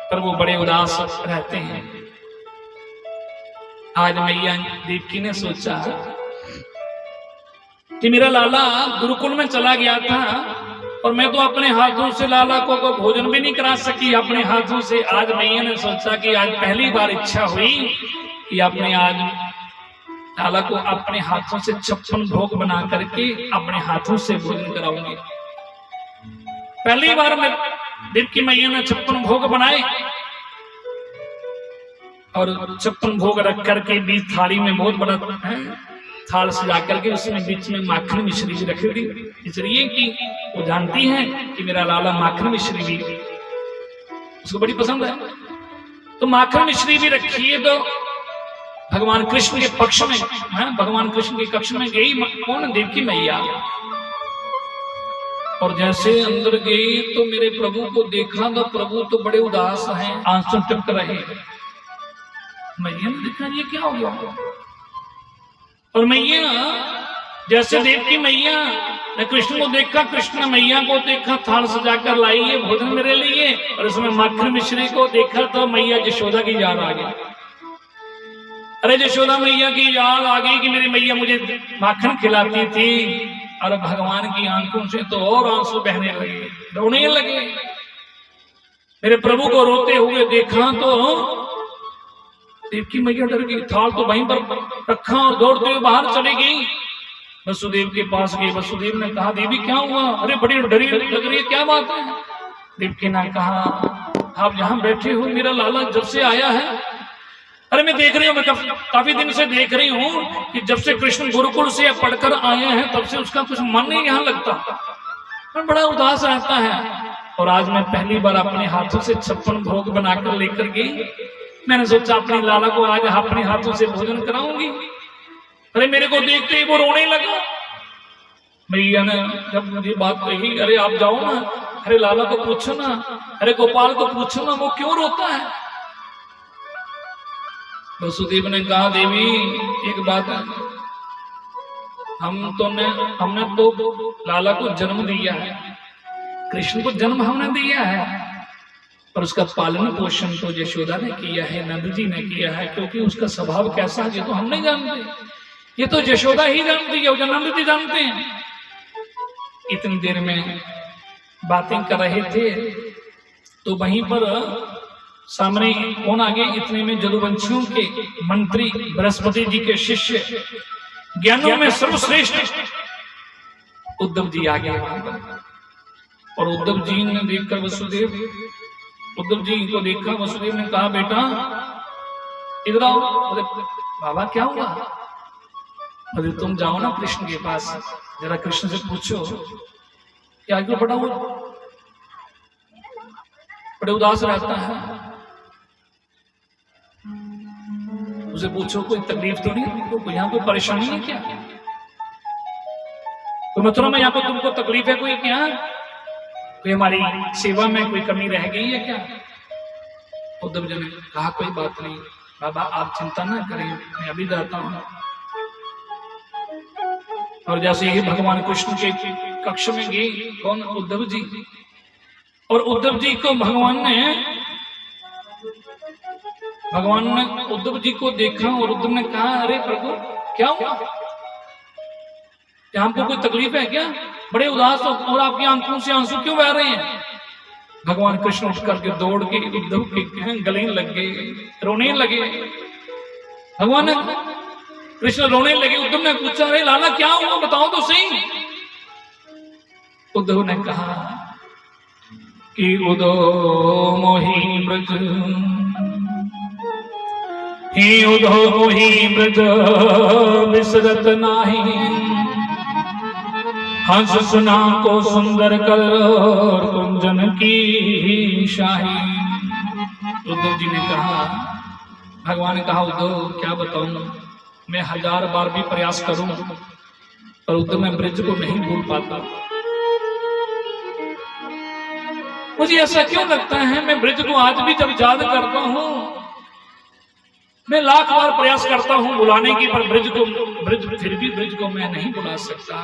पर वो बड़े उदास रहते हैं। आज मैया देवकी ने सोचा कि मेरा लाला गुरुकुल में चला गया था और मैं तो अपने हाथों से लाला को भोजन भी नहीं करा सकी अपने हाथों से। आज मैया ने सोचा कि आज पहली बार इच्छा हुई कि अपने आज लाला को अपने हाथों से 56 भोग बना करके अपने हाथों से भोजन कराऊंगी। पहली बार मैं देवकी मैया ने 56 भोग बनाए और 56 भोग रख करके बीच थाली में बहुत बड़ा थाल सजा करके उसमें बीच में माखन मिश्री भी रखी थी, इसलिए कि वो जानती हैं कि मेरा लाला माखन मिश्री भी उसको बड़ी पसंद है। तो माखन मिश्री भी रखी है, तो भगवान कृष्ण के पक्ष में भगवान कृष्ण के कक्ष में गई कौन, देवकी मैया। और जैसे अंदर गई तो मेरे प्रभु को देखा तो प्रभु तो बड़े उदास हैं, आंसू टपक रहे। मैया ने देखा ये क्या हो गया। और मैया जैसे देवकी मैया ने कृष्ण को देखा, कृष्ण ने मैया को देखा, थाल सजाकर लाई है भोजन मेरे लिए। और उसमें माखन मिश्री को देखा तो मैया यशोदा की याद आ गई। अरे यशोदा मैया की याद आ गई कि मेरी मैया मुझे माखन खिलाती थी। और भगवान की आंखों से तो और आंसू बहने लगे, रोने लगे। मेरे प्रभु को रोते हुए देखा तो देवकी मैया डर गई, थाल तो वहीं पर रखा और दौड़ते हुए बाहर चली गई। वसुदेव के पास गई, वसुदेव ने कहा देवी क्या हुआ, अरे बड़ी डरी लग रही है, क्या बात है। देवकी ने कहा आप यहाँ बैठे हो, मेरा लाला जब से आया है, अरे मैं देख रही हूँ, मैं काफी दिन से देख रही हूँ कि जब से कृष्ण गुरुकुल से पढ़कर आए हैं तब से उसका कुछ मन नहीं यहाँ लगता, मैं बड़ा उदास रहता है। और आज मैं पहली बार अपने हाथों से 56 भोग बनाकर लेकर गई। मैंने सोचा अपने लाला को आज अपने हाथों से भोजन कराऊंगी। अरे मेरे को देखते ही वो रोने लगा। मैया ने जब मुझे बात कही, अरे आप जाओ ना, अरे लाला को पूछो ना, अरे गोपाल को पूछो ना वो क्यों रोता है। वसुदेव ने कहा देवी एक बात है, हमने तो लाला को जन्म दिया है, कृष्ण को जन्म हमने दिया है, पर उसका पालन पोषण तो यशोदा ने किया है, नंद जी ने किया है। क्योंकि उसका स्वभाव कैसा है ये तो हम नहीं जानते, ये तो यशोदा ही जानती है, जो नंद जी जानते हैं। इतनी देर में बातें कर रहे थे तो वहीं पर सामने कौन आ गए, इतने में जदुवंशियों के मंत्री बृहस्पति जी के शिष्य, ज्ञानों में सर्वश्रेष्ठ उद्धव जी आ गए वहां पर। और उद्धव जी ने देखकर उद्धव जी को देखा, वसुदेव ने कहा बेटा इधर आओ। अरे बाबा क्या हुआ। अरे तुम जाओ ना कृष्ण के पास, जरा कृष्ण से पूछो क्या क्यों बड़े उदास रहता है, उसे पूछो कोई तकलीफ तो नहीं, कोई यहाँ कोई परेशानी है क्या, कोई मथुरा में यहाँ पर तुमको तकलीफ है कोई क्या, कोई हमारी सेवा में कोई कमी रह गई है क्या। उद्धव जी ने कहा कोई बात नहीं बाबा, आप चिंता ना करें, मैं अभी जाता हूं। और जैसे ही भगवान कृष्ण के कक्ष में गए कौन, उद्धव जी। और उद्धव जी को भगवान ने उद्धव जी को देखा और उद्धव ने कहा अरे प्रभु क्या हुआ, क्या हमको कोई तकलीफ है क्या, बड़े उदास हो और आपकी आंखों से आंसू क्यों बह रहे हैं। भगवान कृष्ण उठ करके दौड़ के उद्धव के गले लग गए, रोने लगे। भगवान कृष्ण रोने लगे। उद्धव ने पूछा अरे लाला क्या हुआ बताओ तो सही। उद्धव ने कहा कि उदो मोहि ब्रज ही उदो मोहि ब्रज विसरत नाही, हंस सुना को सुंदर कर कुंजन की शाही। उद्धव जी ने कहा, भगवान ने कहा उद्धव क्या बताऊं, मैं 1000 बार भी प्रयास करूं पर उद्धव मैं ब्रज को नहीं भूल पाता। मुझे ऐसा क्यों लगता है मैं ब्रज को आज भी जब याद करता हूं, मैं लाख बार प्रयास करता हूं बुलाने की, पर ब्रज फिर भी ब्रज को मैं नहीं बुला सकता।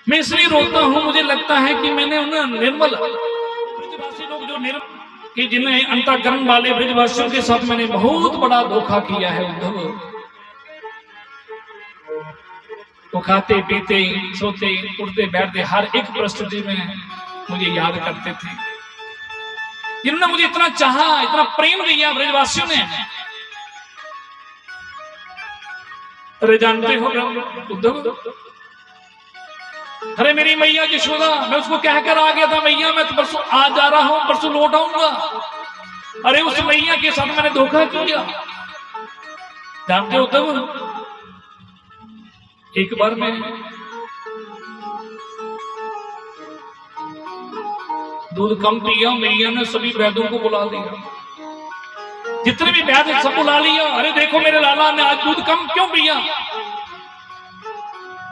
मैं इसलिए रोता हूं, मुझे लगता है कि मैंने उन्हें निर्मल ब्रजवासी लोग जो कि जिन्हें अंतःकरण वाले ब्रजवासियों के साथ मैंने बहुत बड़ा धोखा किया है। उद्धव वो खाते पीते सोते उठते बैठते हर एक परिस्थिति में मुझे याद करते थे। जिन्होंने मुझे इतना चाहा, इतना प्रेम दिया ब्रजवासियों ने। अरे जानते हो उद्धव, अरे मेरी मैया यशोदा, मैं उसको कहकर आ गया था मैया मैं तो परसों आज जा रहा हूं, परसों लौट आऊंगा। अरे उस मैया के साथ मैंने धोखा किया। जानते हो उद्धव, एक बार मैं दूध कम पिया, मैया ने सभी वैद्यों को बुला लिया, जितने भी वैद्य सब बुला लिया। अरे देखो मेरे लाला ने आज दूध कम क्यों पिया,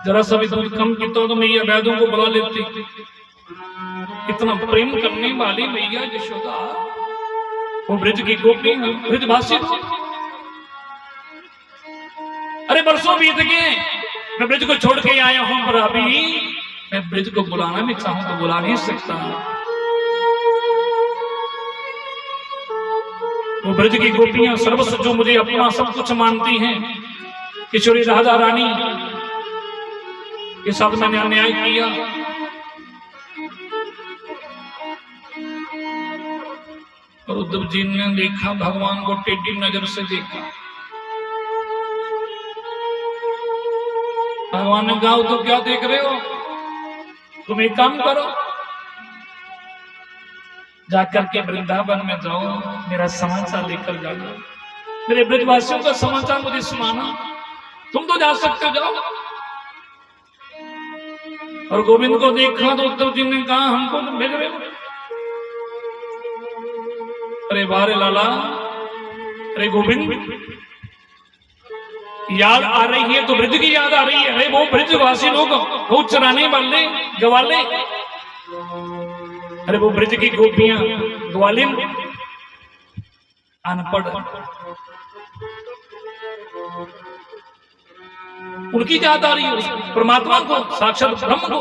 जरा सा भी दूध कम पीता तो मैया वैद्यों को बुला लेती। इतना प्रेम करने वाली मैया यशोदा, वो ब्रज की गोपी, ब्रजवासी। अरे बरसों बीत गए, मैं ब्रज को छोड़ के आया हूं, पर अभी मैं ब्रज को बुलाना भी चाहूं तो बुला नहीं सकता। वो ब्रज की गोपियां सर्वस्व जो मुझे अपना सब कुछ मानती हैं, किशोरी राधा रानी के साथ मैंने अन्याय किया। और उद्धव जी ने देखा, भगवान को टेढ़ी नजर से देखा। भगवान ने कहा तो क्या देख रहे हो, तुम एक काम करो, जाकर के वृंदावन में जाओ, मेरा समाचार लेकर जाना, मेरे ब्रजवासियों का समाचार मुझे सुनाना। तुम तो जा सकते हो, जाओ। और गोविंद को देखा तो उद्धव जी ने कहा हमको तुम भेज रहे हो। अरे बारे लाला, अरे गोविंद याद आ रही है तो ब्रज की याद आ रही है। अरे वो ब्रजवासी लोग, वो चराने वाले गवाले, अरे वो ब्रज की गोपियां ग्वालिन, अनपढ़, उनकी याद आ रही है, परमात्मा को, साक्षात ब्रह्म को।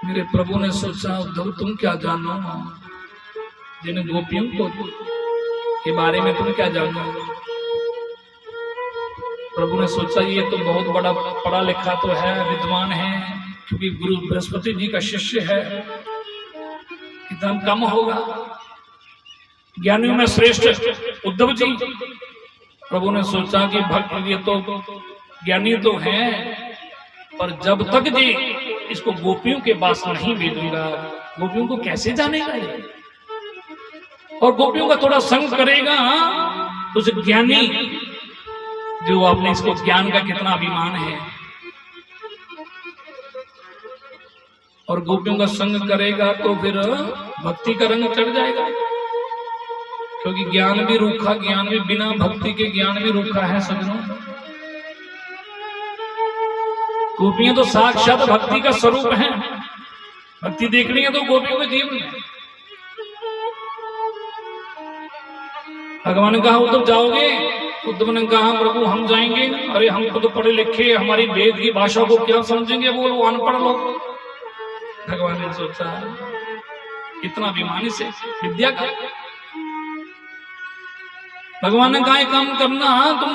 मेरे प्रभु ने सोचा उद्धव तुम क्या जानो, जिन गोपियों को के बारे में तुम क्या जानो। प्रभु ने सोचा ये तो बहुत बड़ा पढ़ा लिखा तो है, विद्वान है, क्योंकि गुरु बृहस्पति जी का शिष्य है, कितना कम होगा, ज्ञानियों में श्रेष्ठ उद्धव जी। प्रभु ने सोचा कि भक्त ये तो ज्ञानी तो हैं, पर जब तक जी इसको गोपियों के पास नहीं भेजूंगा, गोपियों को कैसे जानेगा ये, और गोपियों का थोड़ा संग करेगा तो उस ज्ञानी जो आपने इसको ज्ञान का कितना अभिमान है, और गोपियों का संग करेगा तो फिर भक्ति का रंग चढ़ जाएगा। क्योंकि ज्ञान भी रूखा, ज्ञान भी बिना भक्ति के ज्ञान भी रूखा है सज्जनों। गोपियां तो साक्षात भक्ति का स्वरूप है, भक्ति देखनी है तो गोपियों के जीवन में। भगवान ने कहा उद्धव जाओगे, उद्धव ने कहा प्रभु हम जाएंगे। अरे हमको तो पढ़े लिखे, हमारी वेद की भाषा को क्या समझेंगे वो लोग अनपढ़ लोग। भगवान ने सोचा इतना अभिमानी से विद्या का। भगवान ने कहा काम करना, तुम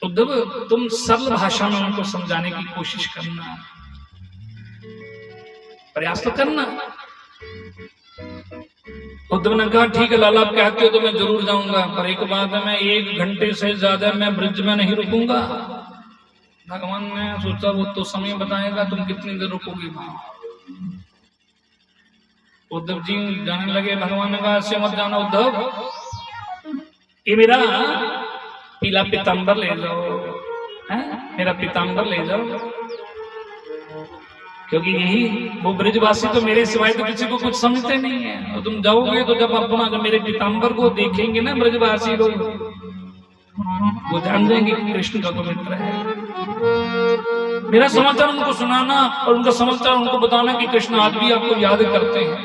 उद्धव तुम सरल भाषा में उनको समझाने की कोशिश करना, प्रयास तो करना। उद्धव ने कहा ठीक है लाला, आप कहते हो तो मैं जरूर जाऊंगा, पर एक बात है, मैं 1 घंटे से ज्यादा मैं ब्रिज में नहीं रुकूंगा। भगवान ने सोचा वो तो समय बताएगा, तुम कितनी देर रुकोगे वहां। उद्धव जी जाने लगे। भगवान ने कहा ऐसे मत जाना उद्धव, ये मेरा पीला पीताम्बर ले जाओ, मेरा पीताम्बर ले जाओ, क्योंकि यही वो ब्रजवासी तो मेरे सिवाय तो किसी को कुछ समझते नहीं है। और तुम जाओगे तो जब अपना जब मेरे पीताम्बर को देखेंगे ना ब्रजवासी लोग, वो जान जाएंगे कि कृष्ण का तो मित्र है। मेरा समाचार उनको सुनाना और उनका समाचार उनको बताना कि कृष्ण आज भी आपको याद करते हैं।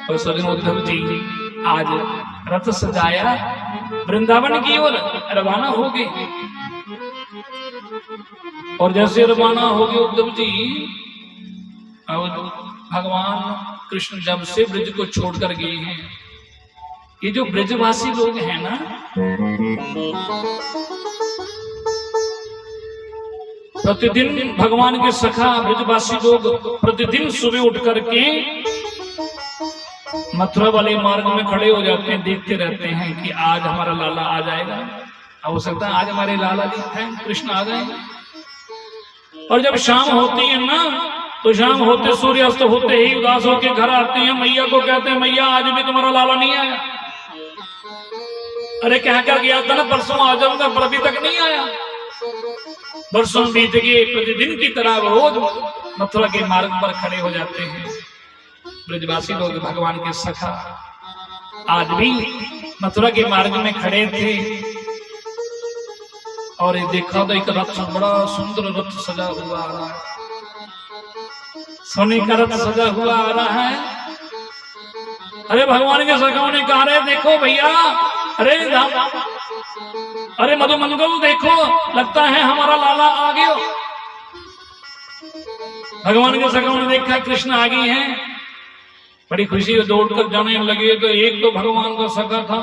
और सज्जन उद्धव जी आज रथ सजाया, वृंदावन की ओर रवाना हो गए। और जैसे रवाना हो गए उद्धव जी, और भगवान कृष्ण जब से ब्रज को छोड़कर गए हैं, ये जो ब्रजवासी लोग हैं ना, प्रतिदिन भगवान के सखा ब्रजवासी लोग प्रतिदिन सुबह उठ करके मथुरा वाले मार्ग में खड़े हो जाते हैं, देखते रहते हैं कि आज हमारा लाला आ जाएगा। हो सकता है आज हमारे लाला जी हैं कृष्ण आ गए। और जब शाम होती है ना, तो शाम होते सूर्यास्त होते ही उदास होकर घर आते हैं, मैया को कहते हैं मैया आज भी तुम्हारा लाला नहीं आया। अरे कह कर गया था ना परसों आ जाऊंगा, पर अभी तक नहीं आया। वर्षों बीत गए, प्रतिदिन की तरह रोज मथुरा के मार्ग पर खड़े हो जाते हैं ब्रजवासी लोग, भगवान के सखा। आज भी मथुरा के मार्ग में खड़े थे और ये देखा तो एक रथ, बड़ा सुंदर रथ सजा हुआ आ रहा है, सोने का रथ सजा हुआ आ रहा है। अरे भगवान के सखाओं ने कहा, रे देखो भैया, अरे अरे मधुमंगल देखो, लगता है हमारा लाला आ गया। भगवान के सखाओं ने देखा कृष्ण आ गए हैं, बड़ी खुशी दौड़कर जाने लगे। तो एक तो भगवान का सखा था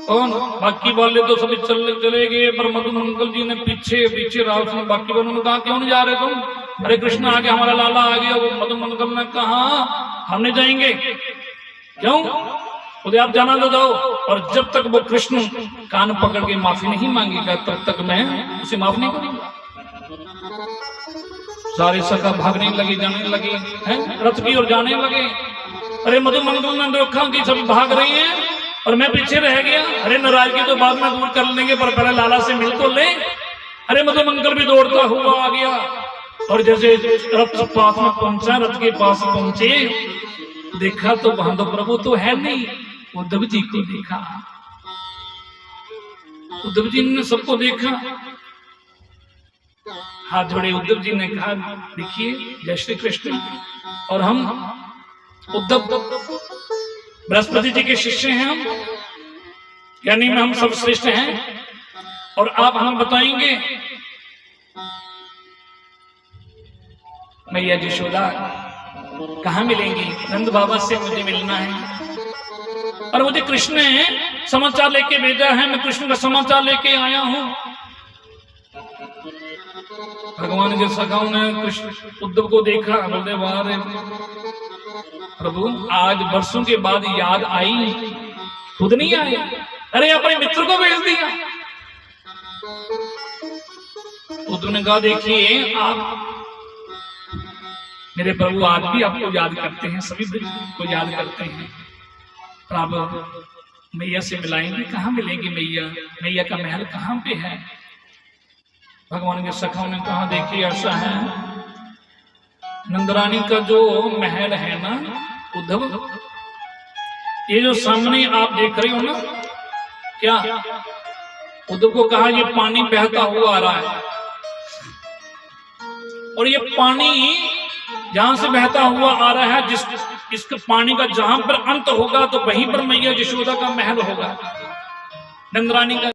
और बाकी वाले तो सभी चले गए, पर मधुमंगल जी ने पीछे पीछे रहा। उसने बाकी वालों ने कहा, क्यों नहीं जा रहे तुम? अरे कृष्ण आ गया, हमारा लाला आ गया। वो मधुमंगल ने कहा, हम नहीं जाएंगे। क्यों? उधर आप जाना तो दो, और जब तक वो कृष्ण कान पकड़ के माफी नहीं मांगेगा तब तक मैं उसे माफ नहीं करूंगा। सारे सखा भागने लगे, जाने लगे हैं, रथ की ओर जाने लगे। अरे मधुमंगल ने देखा कि सब भाग रही हैं और मैं पीछे रह गया। अरे नाराजगी तो बाद में दूर कर लेंगे, पर पहले लाला से मिल तो ले। अरे मधुमंगल भी दौड़ता हुआ आ गया और जैसे रथ पास में पहुंचा, रथ के पास पहुंचे, देखा तो वहां तो प्रभु तो है नहीं। उद्धव जी को देखा, उद्धव जी ने सबको देखा, हाथ जोड़े उद्धव जी ने कहा, देखिए जय श्री कृष्ण, और हम उद्धव बृहस्पति जी के शिष्य हैं, हम यानी में हम सब श्रेष्ठ हैं, और आप हमें बताएंगे मैया यशोदा कहाँ मिलेंगी? नंद बाबा से मुझे मिलना है, और मुझे कृष्ण ने समाचार लेके भेजा है, मैं कृष्ण का समाचार लेके आया हूं। भगवान के सखाओं ने कृष्ण उद्धव को देखा, बोलते वाह प्रभु, आज वर्षों के बाद याद आई, खुद नहीं आए। अरे अपने मित्र को भेज दिया। उद्धव ने कहा, देखिए आप मेरे प्रभु आज भी आपको याद करते हैं, सभी को याद करते हैं, पर आप मैया से मिलाएंगे, कहाँ मिलेंगे मैया? मैया का महल कहाँ पे है? भगवान के सखाओं ने कहा, देखिए ऐसा है, नंदरानी का जो महल है ना उद्धव, ये जो सामने आप देख रहे हो ना, क्या? उद्धव को कहा, ये पानी बहता हुआ आ रहा है, और ये पानी जहां से बहता हुआ आ रहा है, इसके पानी का जहां पर अंत होगा तो वहीं पर मैया यशोदा का महल होगा, नंदरानी का